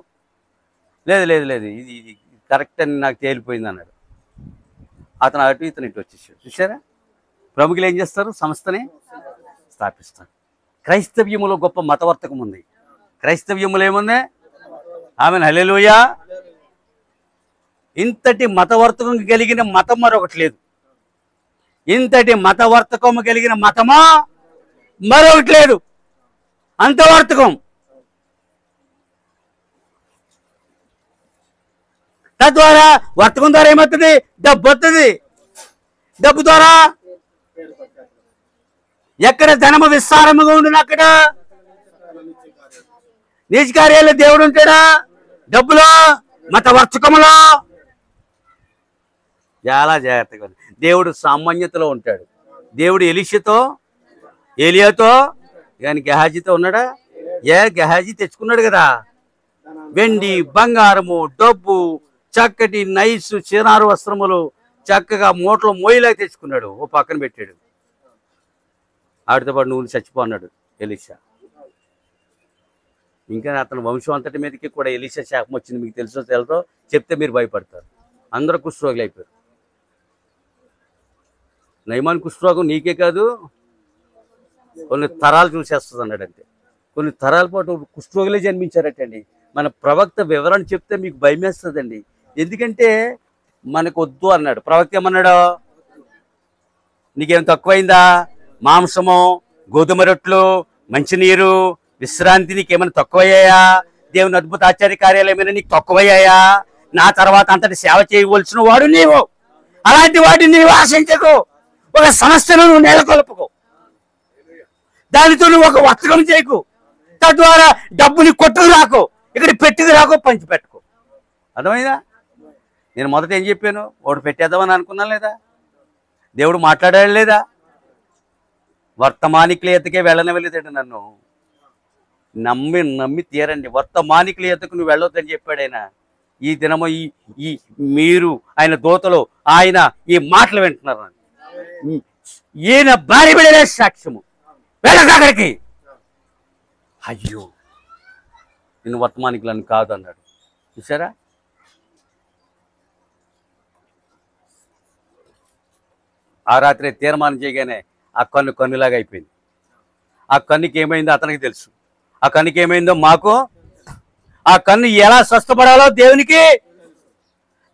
లేదు లేదు లేదు, ఇది కరెక్ట్ అని నాకు తేలిపోయింది అన్నాడు. అతను అటు ఇతను ఇటు వచ్చేసాడు. చూసారా, ప్రముఖులు ఏం చేస్తారు? సంస్థని స్థాపిస్తారు. క్రైస్తవ్యములో గొప్ప మతవర్తకం ఉంది. క్రైస్తవ్యములో ఏముంది? Amen hallelujah. ఇంతటి మతవర్తకం కలిగిన మతం మరొకటి లేదు. ఇంతటి మతవర్తకము కలిగిన మతమా మరొకటి లేదు. అంతవర్తకం. తద్వారా వర్తకం ద్వారా ఏమవుతుంది? డబ్బు వస్తుంది. డబ్బు ద్వారా ఎక్కడ ధనము విస్తారముగా ఉండును అక్కడ నీచ కార్యాలు దేవుడు ఉంటాడా? డబ్బులో, మతవర్తకములో. చాలా జాగ్రత్తగా. దేవుడు సామాన్యతలో ఉంటాడు. దేవుడు ఏలియాతో కానీ గెహాజీతో ఉన్నాడా? గెహాజీ తెచ్చుకున్నాడు కదా వెండి, బంగారము, డబ్బు, చక్కటి నైసు చినారు వస్త్రములు చక్కగా మూటలో మోయిలాగా తెచ్చుకున్నాడు. ఓ పక్కన పెట్టాడు. ఆవిడతో పాటు నువ్వు చచ్చిపో అన్నాడు ఎలీషా. ఇంకా అతని వంశం అంతటి మీదకి కూడా ఎలీషా శాపం వచ్చింది. మీకు తెలుసో తెలుసో చెప్తే మీరు భయపడతారు. అందరూ కుష్ఠరోగులు అయిపోయారు. నయమాన్ కుష్ఠరోగం నీకే కాదు, కొన్ని తరాలు చూసేస్తుంది అన్నాడు. అంతే, కొన్ని తరాల పాటు కుష్ఠరోగులే జన్మించారటండి. మన ప్రవక్త వివరణ చెప్తే మీకు భయమేస్తుందండి. ఎందుకంటే మనకు వద్దు అన్నాడు ప్రవక్త. ఏమన్నాడు? నీకేం తక్కువైందా? మాంసము, గోధుమ రొట్లు, మంచినీరు, విశ్రాంతి నీకేమైనా తక్కువయ్యాయా? దేవుని అద్భుత ఆశ్చర్య కార్యాలు ఏమైనా నీకు తక్కువయ్యాయా? నా తర్వాత అంతటి సేవ చేయవలసిన వాడు నీవు. అలాంటి వాటిని నీవు ఆశించకు. ఒక సమస్యను నువ్వు నెలకొల్పుకో. దానితో నువ్వు ఒక వర్తకం చేయకు, తద్వారా డబ్బుని కొట్టుకు రాకు, ఇక్కడ పెట్టుకు రాకు, పంచి పెట్టుకో. అర్థమైందా? నేను మొదట ఏం చెప్పాను? ఒకటి పెట్టేద్దామని అనుకున్నాను లేదా? దేవుడు మాట్లాడాడు లేదా? వర్తమానికులెత్తకే వెళ్ళనివ్వలేదండి నన్ను. నమ్మి తీరండి. వర్తమానికులెత్తకు నువ్వు వెళ్ళొద్దని చెప్పాడు ఆయన. ఈ దినము ఈ మీరు ఆయన దూతలు ఆయన ఈ మాటలు వింటున్నారు. ఈయన భార్య బిడ్డలే సాక్ష్యము. వెళ్ళక అక్కడికి. అయ్యో నేను వర్తమానికులను కాదు అన్నాడు. చూసారా? ఆ రాత్రి తీర్మానం చేయగానే ఆ కన్నులాగా అయిపోయింది. ఆ కన్నుకి ఏమైందో అతనికి తెలుసు, ఆ కన్నుకి ఏమైందో మాకు. ఆ కన్ను ఎలా స్వస్థపడాలో దేవునికి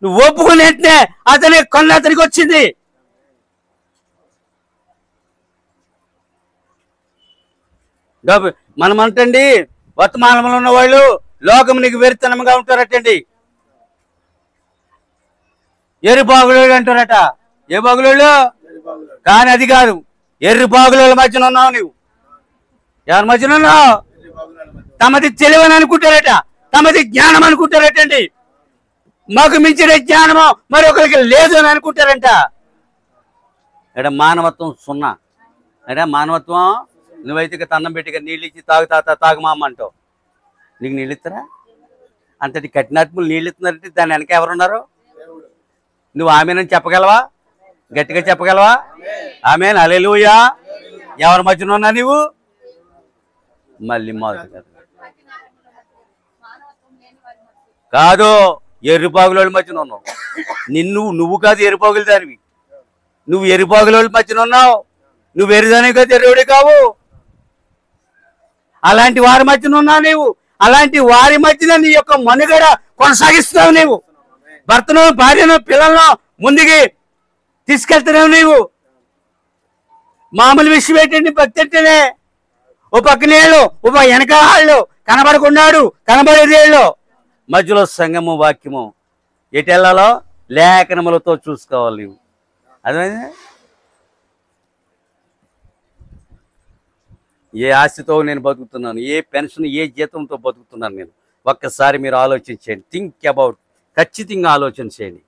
నువ్వు ఒప్పుకుని వెంటనే అతని కన్ను అతనికి వచ్చింది. మనమంటండి వర్తమానంలో ఉన్న వాళ్ళు లోకమునికి వెరితనంగా ఉంటారటండి. ఎర్రి బాగులోళ్ళు అంటారట. ఏ బాగులోళ్ళు? కానీ అది కాదు. ఎర్రి బాగులోళ్ళ మధ్యన ఉన్నావు నువ్వు. ఎవరి మధ్యన ఉన్నావు? తమది తెలివని అనుకుంటారట, తమది జ్ఞానం అనుకుంటారటండి. మాకు మించిన జ్ఞానము మరొకరికి లేదు అని అనుకుంటారంట. ఎడ మానవత్వం సున్నా. ఎడ మానవత్వం. నువ్వైతే తన్నం పెట్టిగా నీళ్ళు ఇచ్చి తాగుమామ అంటావు. నీకు నీళ్ళు ఇస్తారా? అంతటి కఠినాత్ములు నీళ్ళు ఇస్తున్నారంటే దాని వెనక ఎవరున్నారు? నువ్వు ఆమెనని చెప్పగలవా? గట్టిగా చెప్పగలవా? Amen hallelujah. ఎవరి మధ్యన ఉన్నా నువ్వు? మళ్ళీ మొదటి కాదు, ఎర్రిపాగులోళ్ళ మధ్యన ఉన్నావు. నువ్వు కాదు ఎర్రిపాగులు దానివి. నువ్వు ఎర్రిపాగులోళ్ళ మధ్యన ఉన్నావు. నువ్వు ఎర్రిదానే కాదు, ఎర్రవుడే కావు. అలాంటి వారి మధ్యన ఉన్నావు నీవు. అలాంటి వారి మధ్యన నీ యొక్క మనుగడ కొనసాగిస్తున్నావు నీవు. భర్తను, భార్యను, పిల్లలను ముందుకి తీసుకెళ్తున్నావు నీవు. మామూలు విషయం ఏంటండి భక్తి అంటేనే? ఓ పక్కనేళ్ళు, ఓ వెనక వాళ్ళు, కనబడకున్నాడు, కనబడేదేళ్ళు, మధ్యలో సంగము వాక్యము. ఎటు వెళ్ళాలో లేఖనములతో చూసుకోవాలి నీవు. అదే ఏ ఆశతో నేను బతుకుతున్నాను, ఏ పెన్షన్, ఏ జీతంతో బతుకుతున్నాను నేను. ఒక్కసారి మీరు ఆలోచించండి. Think about. ఖచ్చితంగా ఆలోచన చేయండి.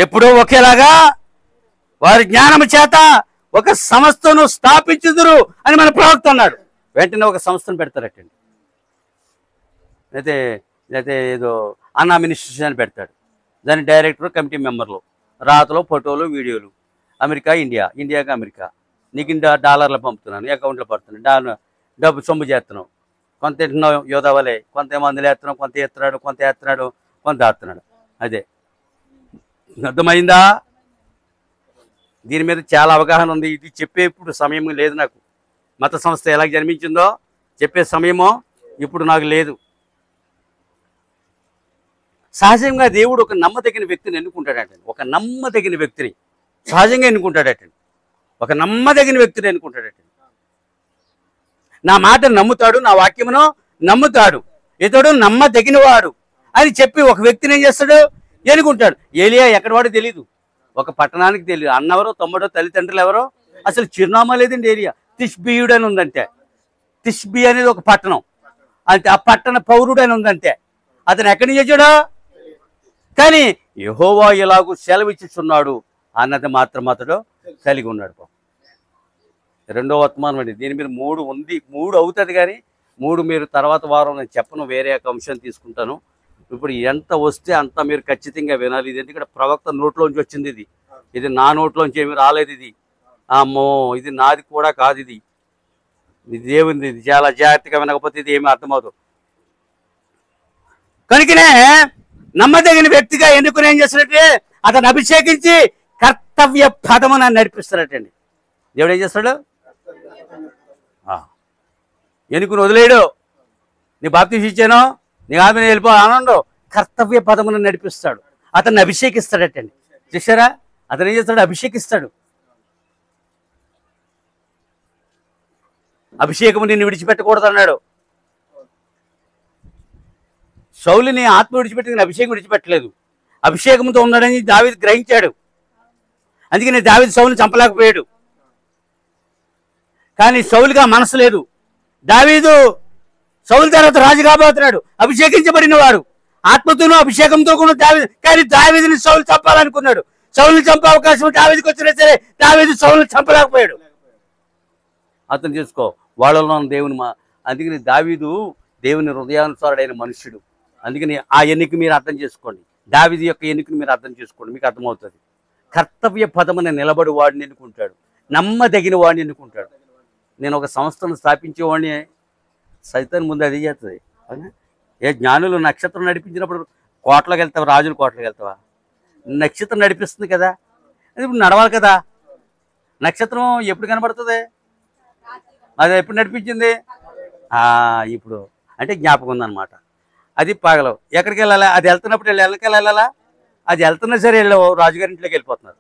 ఎప్పుడూ ఒకేలాగా వారి జ్ఞానము చేత ఒక సంస్థను స్థాపించుదురు అని మన ప్రవక్త అన్నాడు. వెంటనే ఒక సంస్థను పెడతారటండి. అయితే ఏదో అన్నా మినిస్ట్రీస్ అని పెడతాడు. దాని డైరెక్టర్, కమిటీ మెంబర్లు, రాతలు, ఫోటోలు, వీడియోలు. అమెరికా, ఇండియాకి అమెరికా. నీకు డాలర్లు పంపుతున్నాను, అకౌంట్లో పడుతున్నాను, డబ్బు సొమ్ము చేస్తున్నావు. కొంత ఎట్టున్నావు యోధావలే, కొంత మందులు వేస్తున్నావు, కొంత ఎత్తున్నాడు, కొంత ఆడుతున్నాడు. అదే అర్థమైందా? దీని మీద చాలా అవగాహన ఉంది. ఇది చెప్పేప్పుడు సమయం లేదు నాకు. మత సంస్థ ఎలా జన్మించిందో చెప్పే సమయమో ఇప్పుడు నాకు లేదు. సహజంగా దేవుడు ఒక నమ్మదగిన వ్యక్తిని ఎన్నుకుంటాడటండి. ఒక నమ్మదగిన వ్యక్తిని సహజంగా ఎన్నుకుంటాడటండి. ఒక నమ్మదగిన వ్యక్తిని ఎన్నుకుంటాడటండి. నా మాట నమ్ముతాడు, నా వాక్యమును నమ్ముతాడు, ఇతడు నమ్మదగినవాడు అని చెప్పి ఒక వ్యక్తిని ఏం చేస్తాడు? ఎన్నుకుంటాడు. ఏలియా ఎక్కడ వాడో తెలీదు. ఒక పట్టణానికి తెలియదు. అన్నెవరో, తమ్ముడో, తల్లిదండ్రులు ఎవరో, అసలు చిరునామా లేదండి. ఏలియా తిష్బీయుడు అని ఉందంటే. తిష్బీ అనేది ఒక పట్టణం అంతే. ఆ పట్టణ పౌరుడు అని ఉందంటే. అతను ఎక్కడి నుంచి వచ్చాడో కానీ యెహోవా ఎలాగూ సెలవిచ్చుచున్నాడు అన్నది మాత్రం అతడు కలిగి ఉన్నాడు. రెండో వర్తమానం అండి. దీని మీద 3 ఉంది. 3 అవుతుంది కానీ 3 మీరు తర్వాత వారం నేను చెప్పను. వేరే ఒక అంశం తీసుకుంటాను. ఇప్పుడు ఎంత వస్తే అంత మీరు ఖచ్చితంగా వినాలి. ఇది ఎందుకంటే ప్రవక్త నోట్లోంచి వచ్చింది. ఇది నా నోట్లోంచి ఏమి రాలేదు. ఇది అమ్మో, ఇది నాది కూడా కాదు. ఇది దేవునిది. ఇది చాలా జాగ్రత్తగా వినకపోతే ఇది ఏమి అర్థమవుతుంది. కనుకనే నమ్మదగిన వ్యక్తిగా ఎన్నుకుని ఏం చేస్తాడంటే అతను అభిషేకించి కర్తవ్య పదమును నడిపిస్తాడటండి. దేవుడు ఏం చేస్తాడు? ఎన్నుకుని వదిలేడు. నీ బాప్తిసం ఇచ్చాను, నీ ఆమె వెళ్ళిపో ఆనందం. కర్తవ్య పదమును నడిపిస్తాడు. అతన్ని అభిషేకిస్తాడటండి. చూసారా? అతను ఏం చేస్తాడు? అభిషేకిస్తాడు. అభిషేకము నిన్ను విడిచిపెట్టకూడదు అన్నాడు. సౌలుని ఆత్మ విడిచిపెట్టి అభిషేకం విడిచిపెట్టలేదు. అభిషేకంతో ఉన్నాడని దావీదు గ్రహించాడు. అందుకని దావీదు సౌలుని చంపలేకపోయాడు. కానీ సౌలుగా మనసు లేదు. దావీదు సౌలు తర్వాత రాజు కాబోతున్నాడు, అభిషేకించబడిన వాడు, ఆత్మతోనూ అభిషేకంతో కూడా దావీదు. కానీ దావీదుని సౌలు చంపాలనుకున్నాడు. సౌలుని చంపే అవకాశం దావీదుకి వచ్చినా సరే దావీదు సౌలుని చంపలేకపోయాడు. అర్థం చేసుకో, వాళ్ళలో దేవుని అందుకని దావీదు దేవుని హృదయానుసారుడైన మనుష్యుడు. అందుకని ఆ ఎన్నిక మీరు అర్థం చేసుకోండి. దావీదు యొక్క ఎన్నికను మీరు అర్థం చేసుకోండి, మీకు అర్థమవుతుంది. కర్తవ్య పదమున నిలబడి వాడిని ఎన్నుకుంటాడు, నమ్మదగిన వాడిని ఎన్నుకుంటాడు. నేను ఒక సంస్థను స్థాపించేవాడిని, సైతాన్ ముందు అది చేస్తుంది. ఏ జ్ఞానులు నక్షత్రం నడిపించినప్పుడు కోటలోకి వెళ్తావా, రాజుల కోటలోకి వెళ్తావా? నక్షత్రం నడిపిస్తుంది కదా, అది ఇప్పుడు నడవాలి కదా. నక్షత్రం ఎప్పుడు కనబడుతుంది? అది ఎప్పుడు నడిపించింది? ఇప్పుడు అంటే జ్ఞాపకం ఉందన్నమాట. అది పగలవు. ఎక్కడికి వెళ్ళాలా? అది వెళ్తున్నప్పుడు వెళ్ళకెళ్ళి వెళ్ళాలా? అది వెళ్తున్నా సరే వెళ్ళవు, రాజుగారింట్లోకి వెళ్ళిపోతున్నారు.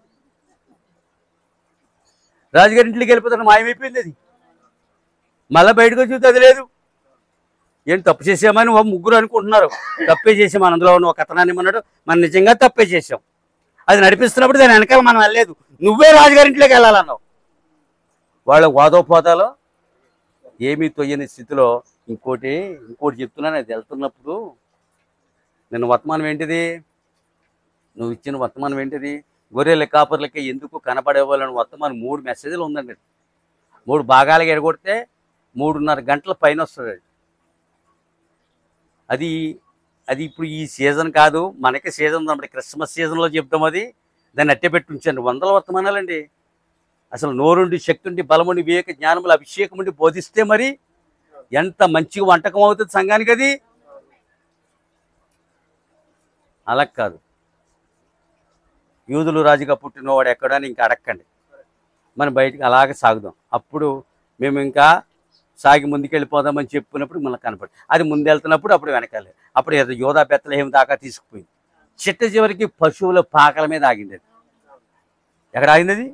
రాజుగారింట్లోకి వెళ్ళిపోతున్నారు, మాయమైపోయింది. అది మళ్ళీ బయటకు వచ్చి అది లేదు. ఏం తప్పు చేసామని ముగ్గురు అనుకుంటున్నారు. తప్పే చేసాం, మన అందులో ఉన్న ఒక అతనాన్ని అన్నాడు, మనం నిజంగా తప్పే చేసాం. అది నడిపిస్తున్నప్పుడు దాని వెనకాల మనం వెళ్ళలేదు, నువ్వే రాజుగారింట్లోకి వెళ్ళాలన్నావు. వాళ్ళ వాదోపోతాలో ఏమీ తొయ్యని స్థితిలో ఇంకోటి చెప్తున్నాను. అది వెళ్తున్నప్పుడు నిన్న వర్తమానం ఏంటిది? నువ్వు ఇచ్చిన వర్తమానం ఏంటిది? గొర్రెల కాపర్లకి ఎందుకు కనపడేవాళ్ళని వర్తమానం 3 మెసేజ్లు ఉందండి. 3 భాగాలుగా ఎడగొడితే 3:30 గంటల పైన వస్తుంది. అది ఇప్పుడు ఈ సీజన్ కాదు, మనకి సీజన్ ఉందన్నమాట. క్రిస్మస్ సీజన్లో చెప్తాం. అది దాన్ని అట్టే పెట్టి ఉంచండి. 100 వర్తమానాలండి. అసలు నోరుండి, శక్తి ఉండి, బలముండి, వివేక జ్ఞానములు, అభిషేకం ఉండి బోధిస్తే మరి ఎంత మంచిగా వంటకం అవుతుంది సంఘానికి. అది అలా కాదు. యూదులు రాజుగా పుట్టినవాడు ఎక్కడని ఇంకా అడక్కండి, మనం బయటికి అలాగే సాగుదాం. అప్పుడు మేము ఇంకా సాగి ముందుకెళ్ళిపోదామని చెప్పుకున్నప్పుడు మనకు కనపడి అది ముందెళ్తున్నప్పుడు అప్పుడు వెనకాలి. అప్పుడు యోధా బెత్లెహేము దాకా తీసుకుపోయింది. చిట్ట చివరికి పశువుల పాకల మీద ఆగింది. అది ఎక్కడ ఆగింది? అది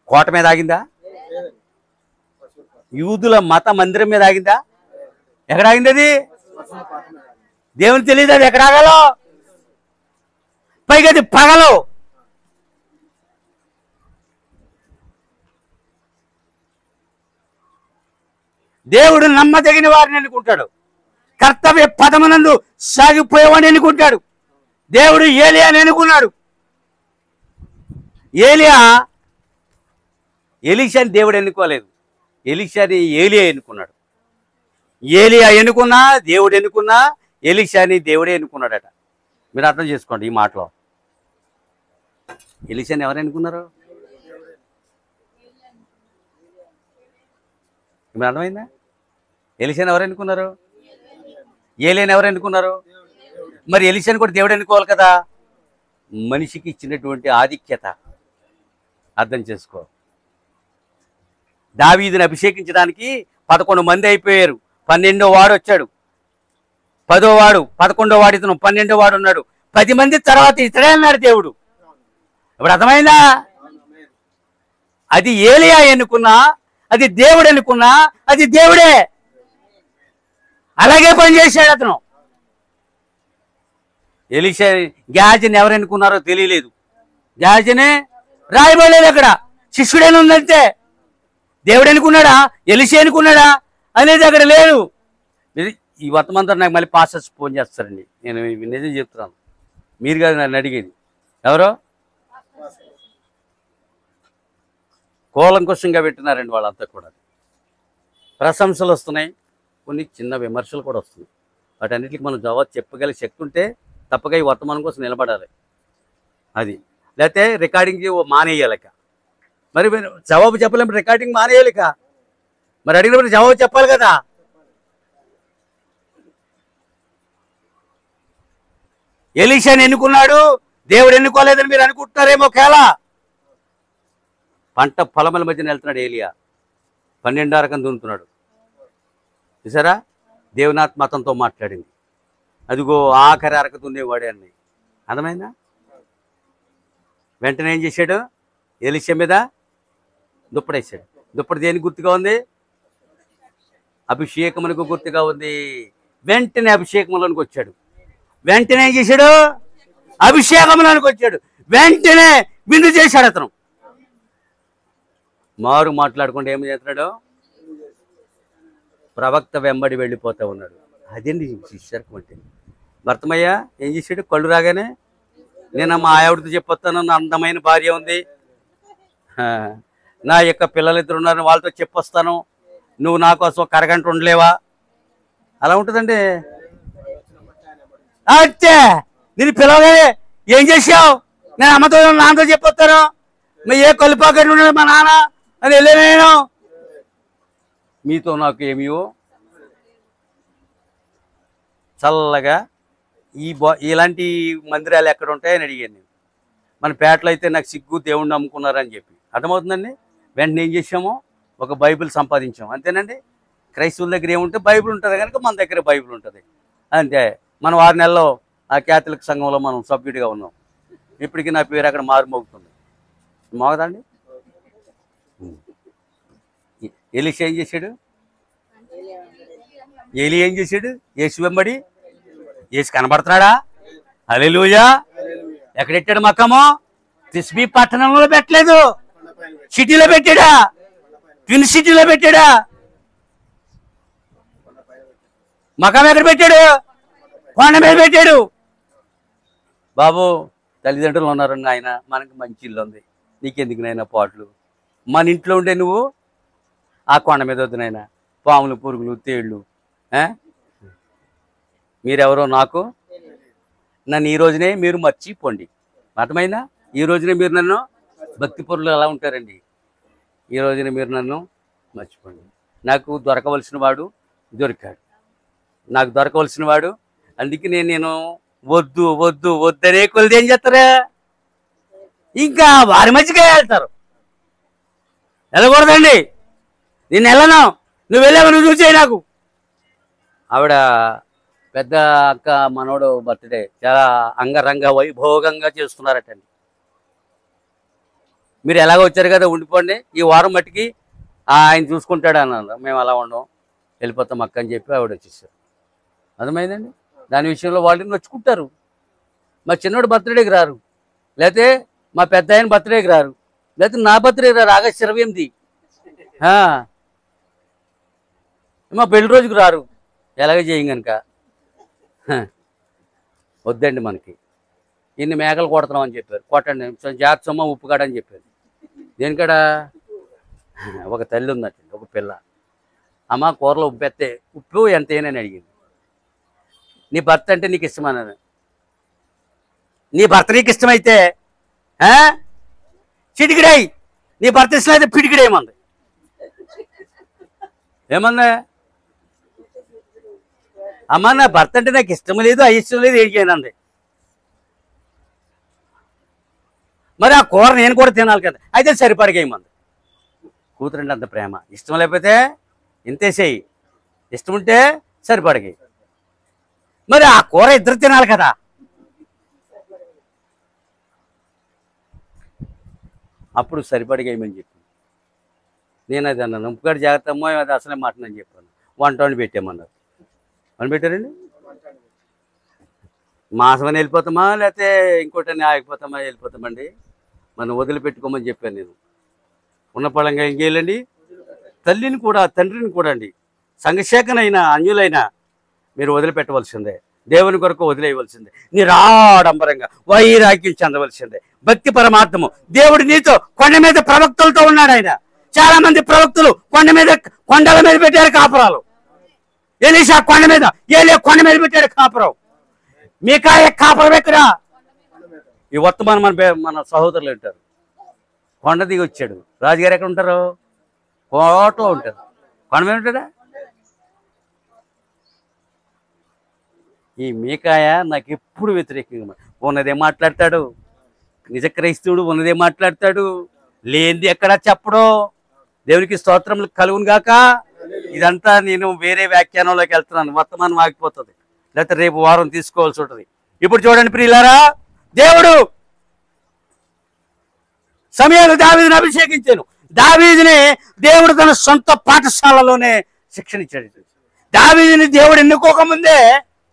కోట మీద ఆగిందా? యూదుల మత మందిరం మీద ఆగిందా? ఎక్కడ ఆగింది? అది దేవుని తెలియదు అది ఎక్కడ ఆగాలో. పైగా అది పగలు. దేవుడు నమ్మదగిన వారిని ఎన్నుకుంటాడు, కర్తవ్య పదమునందు సాగిపోయేవాడిని ఎన్నుకుంటాడు. దేవుడు ఏలియాని ఎన్నుకున్నాడు. ఎలీషాని దేవుడు ఎన్నుకోలేదు, ఎలీషాని ఏలియా ఎన్నుకున్నాడు. ఏలియా ఎన్నుకున్నా దేవుడు ఎన్నుకున్నా ఎలీషాని దేవుడే ఎన్నుకున్నాడట. మీరు అర్థం చేసుకోండి ఈ మాటలో. ఎలీషాని ఎవరు ఎన్నుకున్నారు? మీరు అర్థమైందా? ఎలీషాని ఎవరు ఎన్నుకున్నారు? ఏలియాని ఎవరు ఎన్నుకున్నారు? మరి ఎలీషాని కూడా దేవుడు ఎన్నుకోవాలి కదా. మనిషికి ఇచ్చినటువంటి ఆధిక్యత అర్థం చేసుకో. దావీదుని అభిషేకించడానికి 11 మంది అయిపోయారు. 12వ వాడు వచ్చాడు, 10వ వాడు, 11వ వాడు ఇతను, 12వ వాడు ఉన్నాడు. 10 మంది తర్వాత ఇతడే అన్నాడు దేవుడు. ఇప్పుడు అర్థమైందా? అది ఏలియా ఎన్నుకున్నా, అది దేవుడు ఎన్నుకున్నా, అది దేవుడే. అలాగే పనిచేశాడు అతను. ఎలీషా గ్యాజని ఎవరు ఎన్నుకున్నారో తెలియలేదు. గ్యాజనే రాయబడలేదు అక్కడ, శిష్యుడైన ఉందంటే. దేవుడు ఎన్నుకున్నాడా, ఎలీషా ఎన్నుకున్నాడా అనేది అక్కడ లేదు. ఈ వర్తమంతా నాకు మళ్ళీ పాస్టర్స్ ఫోన్ చేస్తారండి. నేను నిజం చెప్తున్నాను, మీరు కాదు నన్ను అడిగేది. ఎవరో కూలంకుషంగా పెట్టినారండి వాళ్ళంతా కూడా. ప్రశంసలు వస్తున్నాయి, కొన్ని చిన్న విమర్శలు కూడా వస్తున్నాయి. వాటన్నిటికి మనం జవాబు చెప్పగలిగే శక్తి ఉంటే తప్పగా ఈ వర్తమానం కోసం నిలబడాలి. అది లేకపోతే రికార్డింగ్ మానేయాలిక. మరి జవాబు చెప్పలేము, రికార్డింగ్ మానేయాలిక. మరి అడిగినప్పుడు జవాబు చెప్పాలి కదా. ఎలీషాని ఎన్నుకున్నాడు, దేవుడు ఎన్నుకోలేదని మీరు అనుకుంటున్నారేమో. కేలా పంట పొలముల మధ్యన వెళ్తున్నాడు ఏలియా, 12 అరకం దున్నుతున్నాడు. చూసారా, దేవునాత్మ అతనితో మాట్లాడింది. అదిగో ఆఖరి అరక దున్నేవాడే అని. అర్థమైందా? వెంటనే ఏం చేశాడు? ఎలీషా మీద దుప్పడేసాడు. దుప్పటి దేనికి గుర్తుగా ఉంది? అభిషేకమునకు గుర్తుగా ఉంది. వెంటనే అభిషేకంలోనికి వచ్చాడు. వెంటనే ఏం చేశాడు? అభిషేకంలోనికి వచ్చాడు. వెంటనే విందు చేశాడు అతను. మారు మాట్లాడుకుంటే ఏం చేస్తున్నాడు? ప్రవక్త వెంబడి వెళ్ళిపోతా ఉన్నాడు. అదండి శిష్యర్కం అంటే. భర్తమయ్య ఏం చేశాడు? కళ్ళు రాగానే నేను మా ఆవిడతో చెప్పొస్తాను, నా అందమైన భార్య ఉంది, నా యొక్క పిల్లలిద్దరు ఉన్నారు, వాళ్ళతో చెప్పొస్తాను, నువ్వు నా కోసం ఒక అరగంట ఉండలేవా? అలా ఉంటుందండి. అంతే, నేను పిలవగానే ఏం చేసావు? నేను అమ్మతో నాన్నతో చెప్పొస్తాను, ఏ కలుపాకటి ఉన్నాడు మా నాన్న అని వెళ్ళే నేను, మీతో నాకు ఏమియో చల్లగా ఇలాంటి మందిరాలు ఎక్కడ ఉంటాయని అడిగాను నేను. మన పేటలో అయితే నాకు సిగ్గు, దేవుణ్ణి నమ్ముకున్నారని చెప్పి అర్థమవుతుందండి. వెంటనే ఏం చేసామో ఒక బైబిల్ సంపాదించాం, అంతేనండి. క్రైస్తవుల దగ్గర ఏముంటే బైబిల్ ఉంటుంది కనుక మన దగ్గర బైబిల్ ఉంటుంది అంతే. మనం 6 నెలల్లో ఆ క్యాథలిక్ సంఘంలో మనం సభ్యుడిగా ఉన్నాం. ఇప్పటికీ నా పేరు అక్కడ మారుమోగుతుంది. మోగదండి. ఎలీషా ఏం చేశాడు? ఏలి ఏం చేశాడు? యేసు వెంబడి. యేసు కనబడుతున్నాడా? హల్లెలూయా. ఎక్కడెట్టాడు మక్కము? తిస్బీ పట్టణంలో పెట్టలేదు, సిటీలో పెట్టాడా? ట్విన్ సిటీలో పెట్టాడా? మకం ఎక్కడ పెట్టాడు? కొండ మీద పెట్టాడు. బాబు తల్లిదండ్రులు ఉన్నారు ఆయన, మనకి మంచి ఇల్లు ఉంది, నీకెందుకు నాయన పాటలు? మన ఇంట్లో ఉండే నువ్వు ఆ కొండ మీద వద్దు నాయన, పాములు పురుగులు తేళ్ళు. మీరెవరో నాకు, నన్ను ఈ రోజునే మీరు మర్చిపోండి. అర్థమైందా? ఈ రోజునే మీరు నన్ను, భక్తి పరులు ఎలా ఉంటారండి, ఈ రోజున మీరు నన్ను మర్చిపోండి. నాకు దొరకవలసిన వాడు దొరికాడు, నాకు దొరకవలసిన వాడు, అందుకే నేను వద్దు వద్దు వద్దనే కొలిది ఏం చేస్తారా? ఇంకా వారి మధ్యగా వెళ్తారు. వెళ్ళకూడదండి, నేను వెళ్ళను, నువ్వు వెళ్ళావు, నువ్వు చూసేయి. నాకు ఆవిడ పెద్ద అక్క మనోడు బర్త్డే చాలా అంగరంగ వైభోగంగా చేస్తున్నారటండి. మీరు ఎలాగో వచ్చారు కదా, ఉండిపోండి, ఈ వారం మట్టికి ఆయన చూసుకుంటాడు అన్నారు. మేము అలా ఉండం, వెళ్ళిపోతాం అక్క అని చెప్పి ఆవిడ వచ్చేసారు. అర్థమైందండి. దాని విషయంలో వాళ్ళు నొచ్చుకుంటారు. మా చిన్నోడు బర్త్డేకి రారు, లేకపోతే మా పెద్ద ఆయన బర్త్డేకి రారు, లేకపోతే నా బర్త్డేకి రారు, ఆగస్టు 28. మా పెళ్లి రోజుకు రారు, ఎలాగ చేయం కనుక వద్దండి. మనకి ఇన్ని మేకలు కొడుతున్నాం అని చెప్పారు, కొట్టండి, జాగ్రత్త సొమ్మ ఉప్పు కాడ అని చెప్పారు. దేనికాడ? ఒక తల్లి ఉందటండి, ఒక పిల్ల, అమ్మ కూరలో ఉప్పు ఎత్తే, ఉప్పు ఎంత ఏనని అడిగింది. నీ భర్త అంటే నీకు ఇష్టమన్నాను. నీ భర్త నీకు ఇష్టమైతే చిటికిడాయి, నీ భర్త ఇష్టం అయితే పిటికిడేమంది. ఏమన్నా? అమ్మ నా భర్త అంటే నాకు ఇష్టం లేదు, అయిష్టం లేదు, ఏం చేయనంది. మరి ఆ కూర నేను కూడా తినాలి కదా, అయితే సరిపడగేయమంది. కూతురంటే అంత ప్రేమ. ఇష్టం లేకపోతే ఇంతేసేయి, ఇష్టం ఉంటే సరిపడగేయి. మరి ఆ కూర ఇద్దరు తినాలి కదా. అప్పుడు సరిపడగేయమని చెప్పి నేను అది అన్నాను. ఉప్పుగాడు జాగ్రత్త అమ్మో, అది అసలే మాటనని చెప్పాను. వంట వండి పెట్టామన్నారు. వండి పెట్టారండి. మాసమని వెళ్ళిపోతామా, లేకపోతే ఇంకోటని ఆగిపోతామా? వెళ్ళిపోతామండి. మనం వదిలిపెట్టుకోమని చెప్పాను నేను. ఉన్న పళంగా ఇంకేళ్ళండి. తల్లిని కూడా తండ్రిని కూడా అండి, సంఘశాఖనైనా అన్యులైనా మీరు వదిలిపెట్టవలసిందే, దేవుని కొరకు వదిలేయవలసిందే, నిరాడంబరంగా వైరాగ్యం చెందవలసిందే. భక్తి పరమార్థము. దేవుడు నీతో కొండ మీద ప్రవక్తలతో ఉన్నాడు. ఆయన చాలా మంది ప్రవక్తలు కొండల మీద పెట్టారు కాపురాలు. ఎలీషా కొండ మీద, ఏలియా కొండ మీద పెట్టాడు కాపురం. మీకాయ కాపురం ఎక్కడ? ఈ వర్తమానం మన సహోదరులు ఉంటారు. కొండ దిగి వచ్చాడు. రాజుగారు ఎక్కడ ఉంటారు? కోటలో ఉంటారు. కొండ మీద ఉంటాడా? ఈ మీకాయ నాకు ఎప్పుడు వ్యతిరేకంగా ఉన్నదే మాట్లాడతాడు. నిజ క్రైస్తవుడు ఉన్నదే మాట్లాడతాడు, లేనిది ఎక్కడా చెప్పడం. దేవునికి స్తోత్రములు కలుగును గాక. ఇదంతా నేను వేరే వ్యాఖ్యానంలోకి వెళ్తున్నాను, వర్తమానం ఆగిపోతుంది, లేకపోతే రేపు వారం తీసుకోవాల్సి ఉంటుంది. ఇప్పుడు చూడండి ప్రియులారా, దేవుడు సమయాలు దావీదుని అభిషేకించాను. దావీదుని దేవుడు తన సొంత పాఠశాలలోనే శిక్షణ ఇచ్చాడు. దావీదుని దేవుడు ఎన్నుకోకముందే,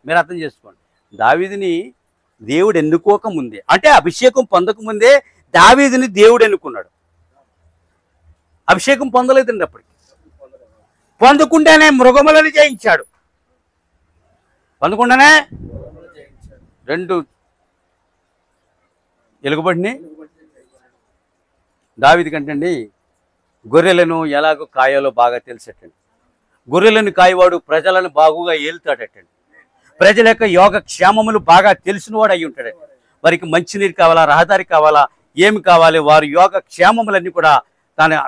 మీరు అర్థం చేసుకోండి, దావీదుని దేవుడు ఎన్నుకోక ముందే, అంటే అభిషేకం పొందక ముందే దావీదుని దేవుడు ఎన్నుకున్నాడు. అభిషేకం పొందలేదండి అప్పటికి. పొందకుండానే మృగములను జయించాడు. పొందకుండానే 2 ఎలుగుబంటిని దావీదు కంటండి గొర్రెలను ఎలాగో కాయాలో బాగా తెలిసేటండి. గొర్రెలను కాయవాడు ప్రజలను బాగుగా ఏలుతాడటండి. ప్రజల యొక్క యోగ క్షేమములు బాగా తెలిసినవాడు అయి ఉంటాడండి. వారికి మంచినీరు కావాలా, రహదారి కావాలా, ఏమి కావాలి, వారి యోగ క్షేమములన్నీ కూడా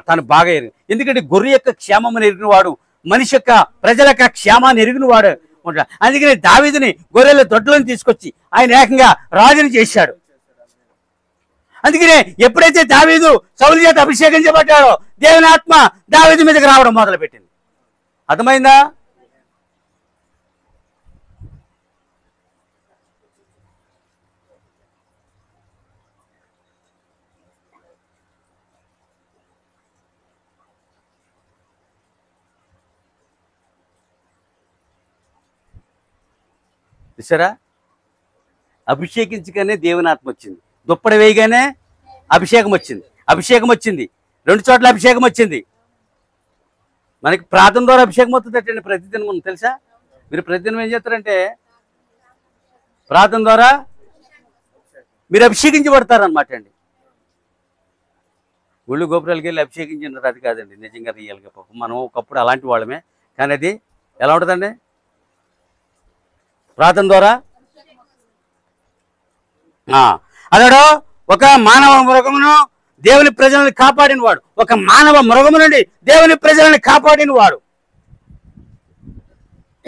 తను బాగా ఎరిగి. ఎందుకంటే గొర్రె యొక్క క్షేమమును ఎరిగినవాడు మనిషి యొక్క ప్రజల యొక్క క్షేమాన్ని ఎరిగినవాడు ఉంటాడు. అందుకని దావీదుని గొర్రెల దొడ్లను తీసుకొచ్చి ఆయన ఏకంగా రాజుని చేశాడు. అందుకనే ఎప్పుడైతే దావీదు సౌలు చేత అభిషేకించబడ్డాడో దేవుని ఆత్మ దావీదు మీదకి రావడం మొదలుపెట్టింది. అర్థమైందా? చూసారా? అభిషేకించగానే దేవుని ఆత్మ వచ్చింది. దుప్పటి వేయగానే అభిషేకం వచ్చింది. అభిషేకం వచ్చింది 2 చోట్ల అభిషేకం వచ్చింది. మనకి ప్రార్థన ద్వారా అభిషేకం అవుతుందటండి ప్రతిదినం. తెలుసా? మీరు ప్రతిదినం ఏం చేస్తారంటే ప్రార్థన ద్వారా మీరు అభిషేకించబడతారనమాట అండి. గుళ్ళు గోపురాలకి వెళ్ళి అభిషేకించినారు అది కాదండి నిజంగా రియల్గా. పాపం మనం ఒకప్పుడు అలాంటి వాళ్ళమే. కానీ అది ఎలా ఉంటుందండి? ప్రార్థన ద్వారా అతడు ఒక మానవ మృగమును దేవుని ప్రజలను కాపాడిన వాడు. ఒక మానవ మృగము నుండి దేవుని ప్రజలను కాపాడిన వాడు.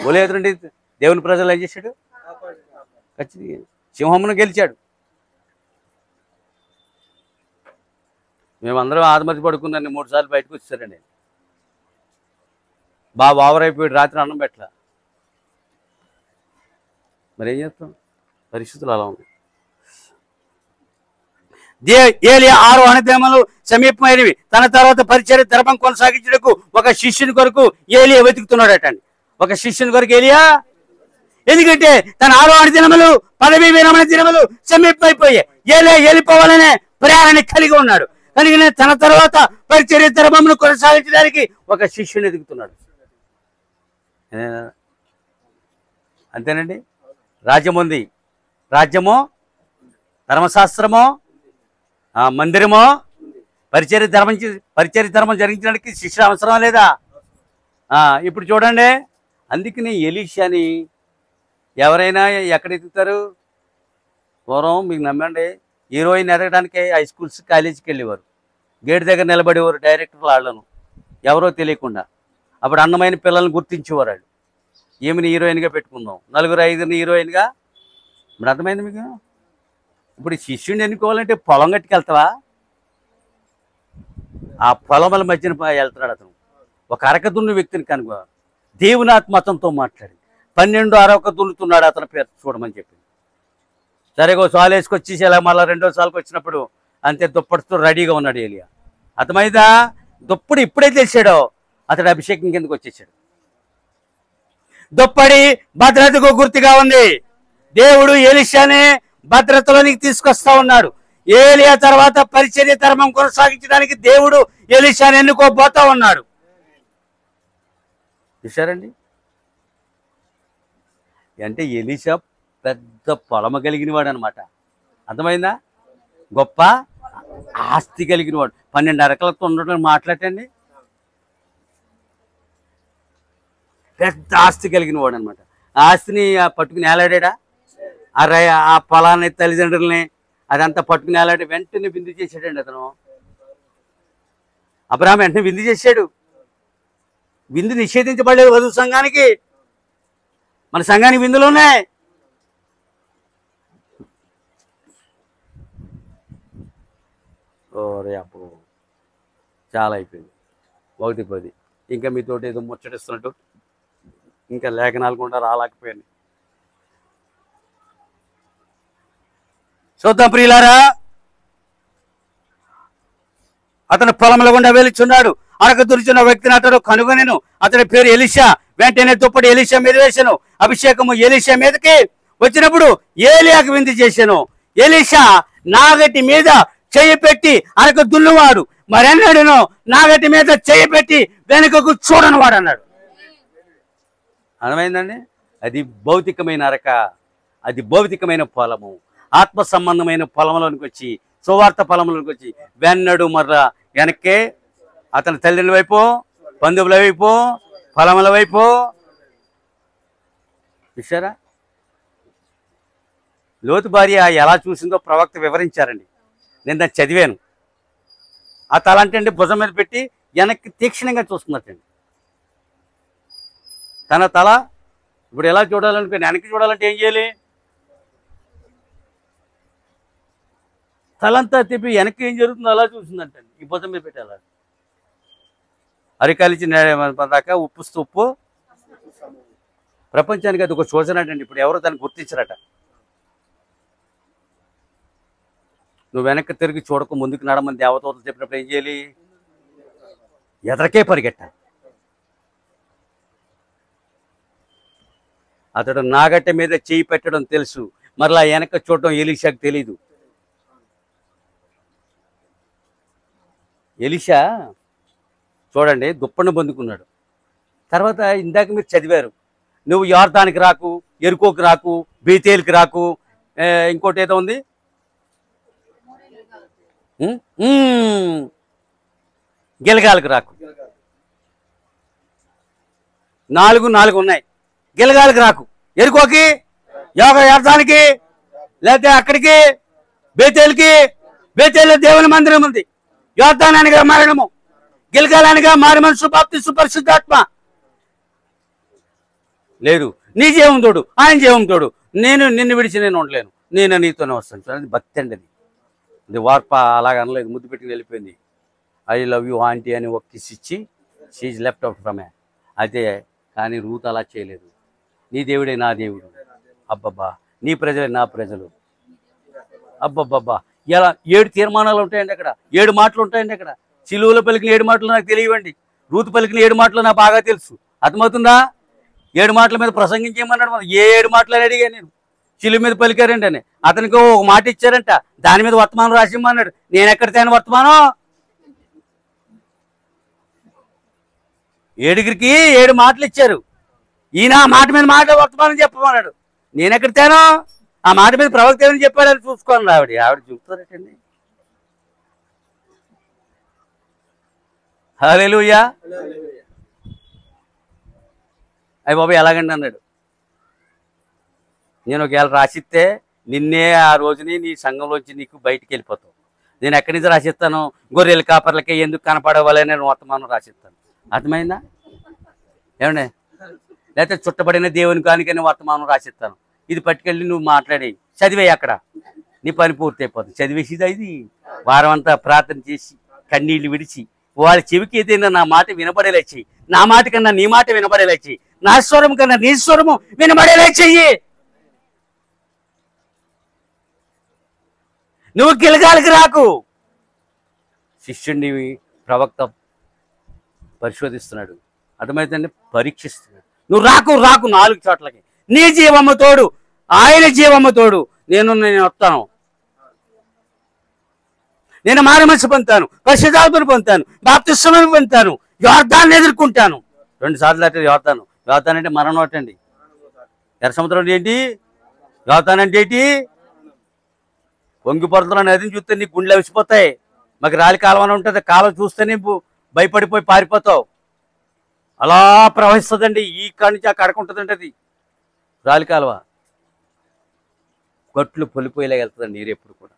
ఓలేదుండి దేవుని ప్రజలు ఏం చేశాడు? ఖచ్చితంగా సింహమును గెలిచాడు. మేమందరం ఆదమర్చి పడుకున్నాను 3 సార్లు బయటకు వచ్చారండి. బాగా ఓవరైపోయాడు. రాత్రి అన్నం పెట్టలా. మరి ఏం చేస్తాం? పరిస్థితులు అలా ఉన్నాయి. ఏలియా 6 అణదినములు సమీపమైనవి. తన తర్వాత పరిచర్య ధర్మం కొనసాగించుటకు ఒక శిష్యుని కొరకు ఏలియా వెతుకుతున్నాడట అండి. ఒక శిష్యుని కొరకు ఏలియా, ఎందుకంటే తన 6 అణదినములు పదవి విరమణ దినములు సమీపమైపోయాయి. ఏలియా వెళ్ళిపోవాలనే ప్రేరణ కలిగి ఉన్నాడు. కలిగిన తన తర్వాత పరిచర్య ధర్మమును కొనసాగించడానికి ఒక శిష్యుని ఎదుగుతున్నాడు. అంతేనండి. రాజ్యం ఉంది. రాజ్యమో, ధర్మశాస్త్రమో, మందిరమో, పరిచర్య ధర్మం జరిగించడానికి శిష్యుడు అవసరం లేదా? ఇప్పుడు చూడండి. అందుకని ఎలీషాని ఎవరైనా ఎక్కడ ఎదుగుతారు? పూర్వం మీకు నమ్మండి, హీరోయిన్ ఎదగడానికి హై స్కూల్స్ కాలేజీకి వెళ్ళేవారు. గేట్ దగ్గర నిలబడేవారు డైరెక్టర్లు వాళ్ళను ఎవరో తెలియకుండా. అప్పుడు అందమైన పిల్లల్ని గుర్తించేవారు. వాళ్ళు ఏమిని హీరోయిన్గా పెట్టుకుందాం, 4-5 హీరోయిన్గా. ఇప్పుడు అర్థమైంది మీకు? ఇప్పుడు శిష్యుడిని ఎన్నుకోవాలంటే పొలం గట్టుకెళ్తావా? ఆ పొలముల మధ్యన వెళ్తున్నాడు అతను. ఒక అరక దున్ను వ్యక్తిని కనుక దేవుని ఆత్మతంతో మాట్లాడి 12 అరక దున్నుతున్నాడు అతని పేరు చూడమని చెప్పింది. సరేగో సాలు వేసుకొచ్చి ఇలా మళ్ళీ 2వ సార్కి వచ్చినప్పుడు అంతే దుప్పటితో రెడీగా ఉన్నాడు ఏలియా. అర్థమైందా? దుప్పటి ఇప్పుడే తెలిసాడో అతడు అభిషేకం కిందకు వచ్చేసాడు. దుప్పటి భద్రతకు గుర్తుగా ఉంది. దేవుడు ఎలీషానే భద్రతలోనికి తీసుకొస్తా ఉన్నాడు. ఏలియా తర్వాత పరిచర్య ధర్మం కొనసాగించడానికి దేవుడు ఎలీషాని ఎన్నుకోబోతా ఉన్నాడు. చూశారండి? అంటే ఎలీషా పెద్ద పొలమ కలిగిన వాడు అనమాట. అర్థమైందా? గొప్ప ఆస్తి కలిగిన వాడు. 12 అరకలతో ఉండటం మాట్లాడండి. పెద్ద ఆస్తి కలిగిన వాడు అనమాట. ఆ ఆస్తిని పట్టుకుని ఏలాడా? ఆ పొలాన్ని, తల్లిదండ్రులని అదంతా పట్టుకుని ఏలాడి వెంటనే విందు చేశాడండి అతను. అబ్రాహాం వెంటనే విందు చేశాడు. విందు నిషేధించబడలేదు వధువు సంఘానికి. మన సంఘానికి విందులు ఉన్నాయి. ఓరే అప్పుడు చాలా అయిపోయింది. 1-10 ఇంకా మీతోటి ఏదో ముచ్చటిస్తున్నట్టు ఇంకా లేఖనాలు కూడా రాలేకపోయాను. చూద్దాం ప్రియులారా. అతను పొలంలో గుండా వెలుచున్నాడు. అరక దురిచిన వ్యక్తిని అతడు కనుగొనెను. అతడి పేరు ఎలీషా. వెంటనే దుప్పటి ఎలీషా మీద వేసెను. అభిషేకము ఎలీషా మీదకి వచ్చినప్పుడు ఏలియాకు విందు చేశాను. ఎలీషా నాగటి మీద చెయ్యి పెట్టి అనకు దున్నువాడు, మరెన్నడూను నాగటి మీద చెయ్యి పెట్టి వెనుకకు చూడని వాడు అన్నాడు. అర్థమైందండి? అది భౌతికమైన అరక, అది భౌతికమైన పొలము. ఆత్మ సంబంధమైన పొలంలోనికి వచ్చి, సువార్త పొలంలోనికి వచ్చి వెన్నడు మర్రా వెనక్కే అతని తల్లిదండ్రుల వైపు, బంధువుల వైపు, పొలముల వైపు. చూసారా? లోతు భార్య ఎలా చూసిందో ప్రవక్త వివరించారండి. నేను దాన్ని చదివాను. ఆ తల అంటే భుజం మీద పెట్టి వెనక్కి తీక్షణంగా చూస్తున్నట్టండి. తన తల ఇప్పుడు ఎలా చూడాలనుకుని వెనక్కి చూడాలంటే ఏం చేయాలి? తలంతా తిప్పి వెనక్కి ఏం జరుగుతుందో అలా చూసిందంటండి. ఈ భుజం మీద పెట్టి అలా అరికాలిచి దాకా ఉప్పు ప్రపంచానికి అది ఒక సూచన అండి. ఇప్పుడు ఎవరో దాన్ని గుర్తించరట. నువ్వు వెనక్కి తిరిగి చూడక ముందుకు నడమని దేవదూతలు చెప్పినప్పుడు ఏం చేయాలి? ఎదరకే పరిగెట్టాలి. అతడు నాగట్టె మీద చేయి పెట్టడం తెలుసు, మరలా వెనక చూడటం ఎలీషాకు తెలీదు. ఎలీషా చూడండి దుప్పని పొందుకున్నాడు. తర్వాత ఇందాక మీరు చదివారు, నువ్వు యోర్దానికి రాకు, ఎరుకోకి రాకు, బేతేలుకి రాకు, ఇంకోటి ఏదో ఉంది గిలగాలకు రాకు. 4 ఉన్నాయి. గిలగాలకు రాకు, ఎరుకోకి, యోర్దానికి, లేకపోతే అక్కడికి బేతేలుకి. బేతేలు దేవుని మందిరం ఉంది. యోర్దానానిగా మరణము, గిల్గాలానిగా మారు మనసు, బాప్తిస్మ, పరిశుద్ధాత్మ లేదు. నీ జీవం తోడు, ఆయన జీవం తోడు. నిన్ను విడిచి నేను ఉండలేను, నేను నీతోనే వస్తాను. అది భక్తి అండి. అది వార్ప అలాగ అనలేదు, ముద్దు పెట్టి వెళ్ళిపోయింది. ఐ లవ్ యూ ఆంటీ అని ఒక కిస్ ఇచ్చి షీజ్ లెఫ్ట్ అవుట్ ఫ్రమ్. అయితే కానీ రూత్ అలా చేయలేదు. నీ దేవుడే నా దేవుడు, అబ్బబ్బా నీ ప్రజలే నా ప్రజలు, అబ్బబ్బబ్బా. ఇలా 7 తీర్మానాలు ఉంటాయండి అక్కడ, 7 మాటలు ఉంటాయండి అక్కడ. సిలువలో పలికిన 7 మాటలు నాకు తెలియవండి, రూతు పలికిన 7 మాటలు నాకు బాగా తెలుసు. అర్థమవుతుందా? 7 మాటల మీద ప్రసంగించేయమన్నాడు. ఏ 7 మాటలు అని అడిగాను నేను. సిలువ మీద పలికారండి అని. అతనికి ఒక మాట ఇచ్చారంట, దాని మీద వర్తమానం రాసిమ్మన్నాడు. నేను ఎక్కడ తేను వర్తమానం? 7కి 7 మాటలు ఇచ్చారు. ఈయన ఆ మాట మీద వర్తమానం చెప్పమన్నాడు. నేను ఎక్కడ తేను? ఆ మాట మీద ప్రవక్త ఏమని చెప్పాడని చూసుకోండి. ఆవిడ చూస్తారటండి. హల్లెలూయా. అయ్య బాబు ఎలాగండి అన్నాడు. నేను ఒకవేళ రాసిస్తే నిన్నే ఆ రోజుని నీ సంఘంలోంచి నీకు బయటికి వెళ్ళిపోతావు. నేను ఎక్కడి నుంచి రాసిస్తాను? గొర్రెల కాపర్లకే ఎందుకు కనపడవాలని నేను వర్తమానం రాసిస్తాను. అర్థమైందా? ఏమండి? లేకపోతే చుట్టబడిన దేవుని కానికని వర్తమానం రాసిస్తాను. ఇది పట్టుకెళ్ళి నువ్వు మాట్లాడి చదివేయి, అక్కడ నీ పని పూర్తి అయిపోతుంది. చదివేసిదా ఇది వారం అంతా ప్రార్థన చేసి కన్నీళ్లు విడిచి వాళ్ళ చెవికి ఏదైనా నా మాట వినపడేలా చెయ్యి. నా మాట కన్నా నీ మాట వినపడేలా చెయ్యి. నా స్వరం కన్నా నీ స్వరము వినపడేలా చెయ్యి. నువ్వు గిలగాలికి రాకు. శిష్యుడిని ప్రవక్త పరిశోధిస్తున్నాడు, అర్థమైందండి, పరీక్షిస్తున్నాడు. నువ్వు రాకు 4 చోట్లకి. నీ జీవమ్మ తోడు, ఆయన జీవమ్మ తోడు. నేను వస్తాను. నేను మారు మనసు పొందుతాను, పరిశుద్ధాత్మను పొందుతాను, బాప్తిస్మను పొందుతాను, యోర్దాన్ని ఎదుర్కొంటాను. 2 సార్లు అంటే యోర్దాను అంటే మరణం అండి. ఎర్ర సముద్రం అంటే ఏంటి? యోర్దాన్ అంటే ఏంటి? పొంగి పొరతున్న నదిని చూస్తే నీ గుండెలు అవిసిపోతాయి. మాకు రాలి కాలం అని ఉంటుంది, కాలం చూస్తేనే భయపడిపోయి పారిపోతావు. అలా ప్రవహిస్తుందండి. ఈ కాడి నుంచి ఆ కడక ఉంటుందండి. అది రాలి కాలువ, గట్లు పొలిపోయేలా వెళ్తుందండి నీరు ఎప్పుడు కూడా.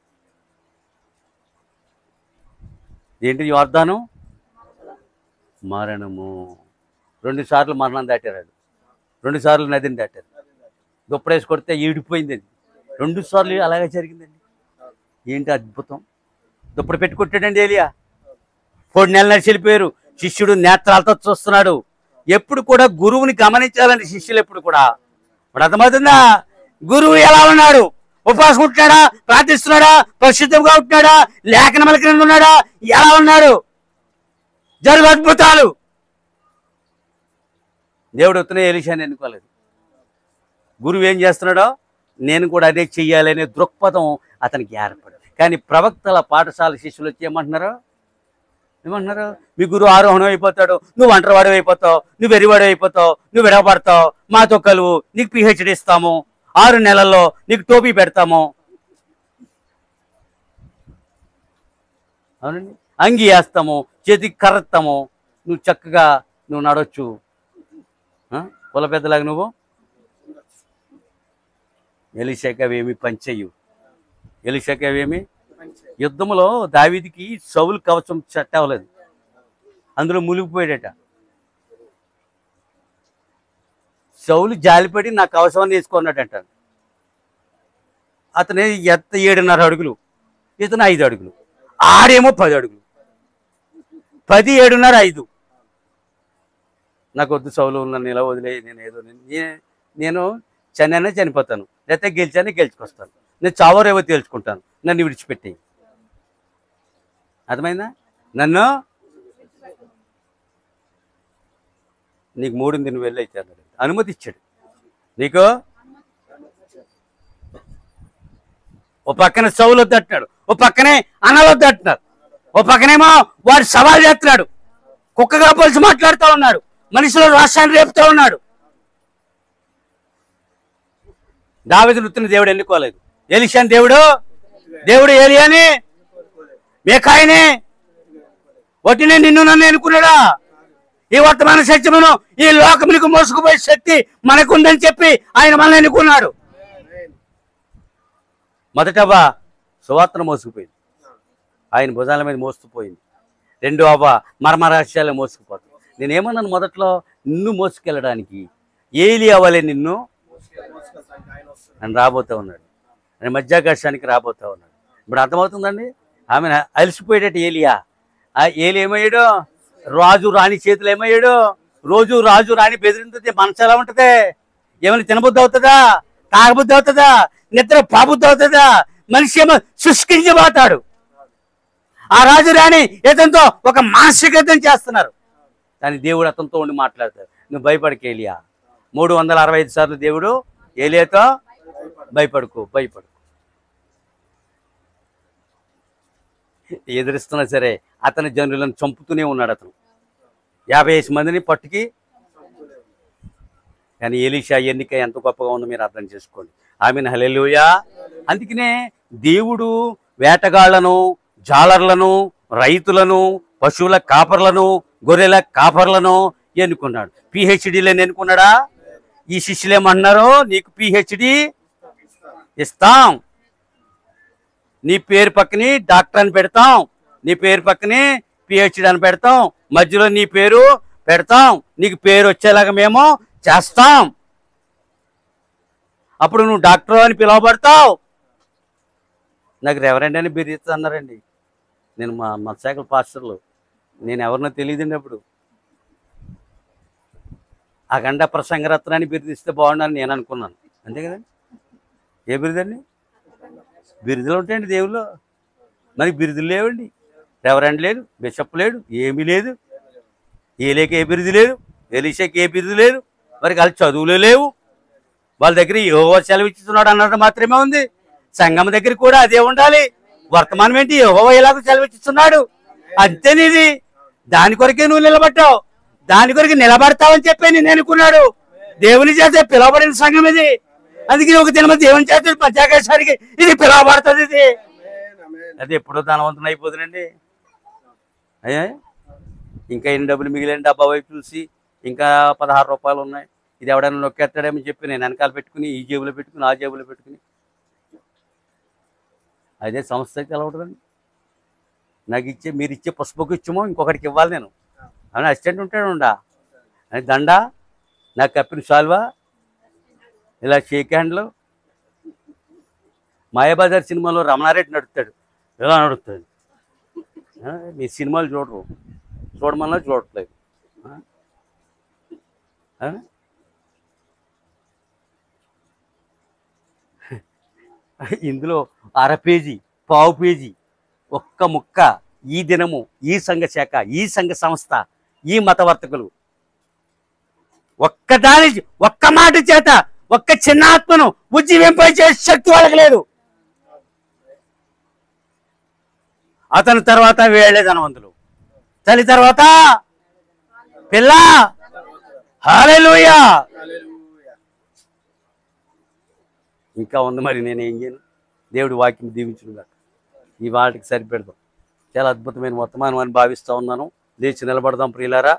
ఏంటి యోర్దాను? మరణము. 2 సార్లు మరణం దాటారు. 2 సార్లు నదిని దాటారు. దుప్పడేసి కొడితే ఈడిపోయింది. అది 2 సార్లు అలాగే జరిగిందండి. ఏంటి అద్భుతం! దుప్పటి పెట్టి కొట్టాడండి ఏలియా. 4 నెలలు నడిచి వెళ్ళిపోయారు. శిష్యుడు నేత్రాలతో చూస్తున్నాడు. ఎప్పుడు కూడా గురువుని గమనించాలండి శిష్యులు ఎప్పుడు కూడా. ఇప్పుడు అర్థమవుతుందా? గురువు ఎలా ఉన్నాడు? ఉపవాసం ఉంటున్నాడా? ప్రార్థిస్తున్నాడా? పరిశుద్ధంగా ఉంటున్నాడా? లేఖనముల క్రింద ఉన్నాడా? ఎలా ఉన్నాడు? జరుగు అద్భుతాలు. దేవుడు వస్తున్నా ఎలీషాని ఎన్నుకోలేదు. గురువు ఏం చేస్తున్నాడో నేను కూడా అదే చెయ్యాలనే దృక్పథం అతనికి ఏర్పడింది. కానీ ప్రవక్తల పాఠశాల శిష్యులు వచ్చి ఏమంటున్నారు? మీ గురువు ఆరోహణం అయిపోతాడు, నువ్వు ఒంటరివాడు అయిపోతావు, నువ్వు వెరివాడు అయిపోతావు, నువ్వు విడవబడతావు, మాతో కలువు, నీకు PhD ఇస్తాము, 6 నెలల్లో నీకు టోపీ పెడతాము, అవునండి, అంగి వేస్తాము, చేతికి కర్రస్తాము, నువ్వు చక్కగా నువ్వు నడవచ్చు, కుల పెద్దలాగా నువ్వు. ఎలీషాకి అవేమి పనిచేయు. ఎలీషాకి అవేమి యుద్ధంలో దావీదుకి సౌలు కవచం సెట్ అవ్వలేదు, అందులో మునిగిపోయాడట. సౌలు జాలిపడి నా కవచం వేసుకున్నాడట. అతను 7.5 అడుగులు, ఇతను 5 అడుగులు, ఆడేమో 10 అడుగులు, 10, 7.5, 5. నాకు వద్దు సౌలు, నన్ను ఇలా వదిలే, నేను చనిపోయినా చనిపోతాను, లేకపోతే గెలిచానే గెలుచుకొస్తాను, నేను చావరేవో తేల్చుకుంటాను, నన్ను విడిచిపెట్టి. అర్థమైందా? నన్ను నీకు 3 నువ్వు వెళ్ళైతే అన్నాడు, అనుమతి ఇచ్చాడు నీకు. ఓ పక్కన సౌలు వద్దంటున్నాడు, ఓ పక్కనే అనాలు వద్దంటున్నారు, ఓ పక్కనేమో వాడు సవాల్ చేస్తున్నాడు, కుక్కగా పోల్చి మాట్లాడుతూ ఉన్నాడు, మనుషులు రాష్ట్రాన్ని రేపుతూ ఉన్నాడు. దావీదు వృత్తిని దేవుడు ఎన్నుకోలేదు. ఎలీషాని దేవుడు ఏలియాని, మీకాయని, వాటిని నిన్ను నన్ను ఎన్నుకున్నాడా? ఈ వర్తమాన సత్యమును ఈ లోకమునికి మోసుకుపోయే శక్తి మనకుందని చెప్పి ఆయన మనల్ని ఎన్నుకున్నాడు. మొదట అవ్వ సువార్తను మోసుకుపోయింది, ఆయన భుజాల మీద మోసుకుపోయింది. 2 అవ్వ మర్మ రహస్యాలు మోసుకుపోతుంది. నేనేమన్నాను మొదట్లో, నిన్ను మోసుకెళ్ళడానికి ఏలి అవ్వలే నిన్ను అని రాబోతూ ఉన్నాడు, అని మధ్యాకాశానికి రాబోతూ ఉన్నాడు. ఇప్పుడు అర్థమవుతుందండి. ఆమె అలసిపోయేటట్టు ఏలియా. ఏలి ఏమయ్యాడు? రాజు రాణి చేతులు ఏమయ్యాడు? రోజు రాజు రాణి బెదిరించితే మనసు ఎలా ఉంటుంది? ఏమైనా తినబుద్ధి అవుతుందా? తాగబుద్ధి అవుతుందా? నిద్ర పాబుద్ధి అవుతుందా? మనిషి ఏమో శుష్కించిపోతాడు. ఆ రాజు రాణి ఇతనితో ఒక మానసిక యుద్ధం చేస్తున్నారు, కానీ దేవుడు అతనితో ఉండి మాట్లాడతాడు. నువ్వు భయపడకు ఏలియా. 365 సార్లు దేవుడు ఏలియాతో భయపడుకో. ఎదురిస్తున్నా సరే అతని జనులను చంపుతూనే ఉన్నాడు. అతను 50 మందిని పట్టుకి. కానీ ఎలీషా ఎన్నిక ఎంత గొప్పగా ఉందో మీరు అర్థం చేసుకోండి. ఆమేన్, హల్లెలూయా. అందుకనే దేవుడు వేటగాళ్లను, జాలర్లను, రైతులను, పశువుల కాపర్లను, గొర్రెల కాపర్లను ఎన్నుకున్నాడు. PhDలను ఎన్నుకున్నాడా? ఈ శిష్యులు ఏమన్నారు? నీకు PhD ఇస్తాం, నీ పేరు పక్కని డాక్టర్ అని పెడతాం, నీ పేరు పక్కని PhD అని పెడతాం, మధ్యలో నీ పేరు పెడతాం, నీకు పేరు వచ్చేలాగా మేము చేస్తాం, అప్పుడు నువ్వు డాక్టర్ అని పిలువబడతావు. నాకు రెవరెండ్ అని బిర్యానీ అన్నారండి. నేను మా మత్స్యాకల పాస్టర్లు, నేను ఎవరినో తెలియదండి. అప్పుడు అఖండ ప్రసంగరత్నాన్ని బిరుదిస్తే బాగుండని నేను అనుకున్నాను, అంతే కదండి. ఏ బిరుదండి? బిరుదులు ఉంటాయండి దేవుళ్ళు, మనకి బిరుదులు లేవండి. రెవరెండ్ లేడు, బిషప్ లేడు, ఏమీ లేదు. ఏలేకి ఏ బిరుదు లేదు, ఎలీషాకి ఏ బిరుదు లేదు. మరి వాళ్ళు చదువులు లేవు, వాళ్ళ దగ్గర యెహోవా సెలవిస్తున్నాడు అన్నది మాత్రమే ఉంది. సంఘం దగ్గర కూడా అదే ఉండాలి. వర్తమానం ఏంటి? యెహోవా ఎలాగో సెలవిస్తున్నాడు, అంతేనిది. దాని కొరకే నువ్వు నిలబడ్డావు, దాని కొరకు నిలబడతావని చెప్పి నేను అనుకున్నాడు. దేవుని చేత పిలవబడిన సంఘం ఇది. అందుకే ఒక దిన దేవుని చేత పత్యాకాశానికి ఇది పిలవబడుతుంది. ఇది అది ఎప్పుడో ధనవంతుని అయిపోతుందండి. అయ్యా ఇంకా ఎన్ని డబ్బులు మిగిలిన డబ్బా వైపు చూసి ఇంకా 16 రూపాయలు ఉన్నాయి, ఇది ఎవడైనా నొక్కేస్తాడేమో చెప్పి నేను వెనకాల పెట్టుకుని ఈ జేబులో పెట్టుకుని ఆ జేబులో పెట్టుకుని అదే సంస్థ అయితే ఎలా ఉంటుందండి. నాకు మీరు ఇచ్చే పుష్పకు ఇచ్చేమో ఇంకొకటికి ఇవ్వాలి నేను. అవునా? అసిస్టెంట్ ఉంటాడు ఉండా అని దండ, నాకు కప్పిన సాల్వా, ఇలా షేక్ హ్యాండ్లు. మాయాబజార్ సినిమాలో రమణారెడ్డి నడుస్తాడు, ఇలా నడుస్తాడు. మీ సినిమాలు చూడరు, చూడమన్నా చూడట్లేదు. ఇందులో 1/2 పేజీ, 1/4 పేజీ, ఒక్క ముక్క ఈ దినము, ఈ సంఘ శాఖ, ఈ సంఘ సంస్థ, ఈ మతవర్తకులు ఒక్క మాట చేత ఒక్క చిన్న ఆత్మను ఉజ్జీవింపజేసే శక్తి వాళ్ళకి లేదు. అతని తర్వాత వీళ్ళే ధనవంతులు, తల్లి తర్వాత పిల్ల. హల్లెలూయా. ఇంకా ఉంది, మరి నేను ఏం చేయను? దేవుడి వాక్యం దీవించునుగా. ఈ వాటికి సరిపెడదాం. చాలా అద్భుతమైన వర్తమానం అని భావిస్తూ ఉన్నాను. లేచి నిలబడదాం ప్రియులారా.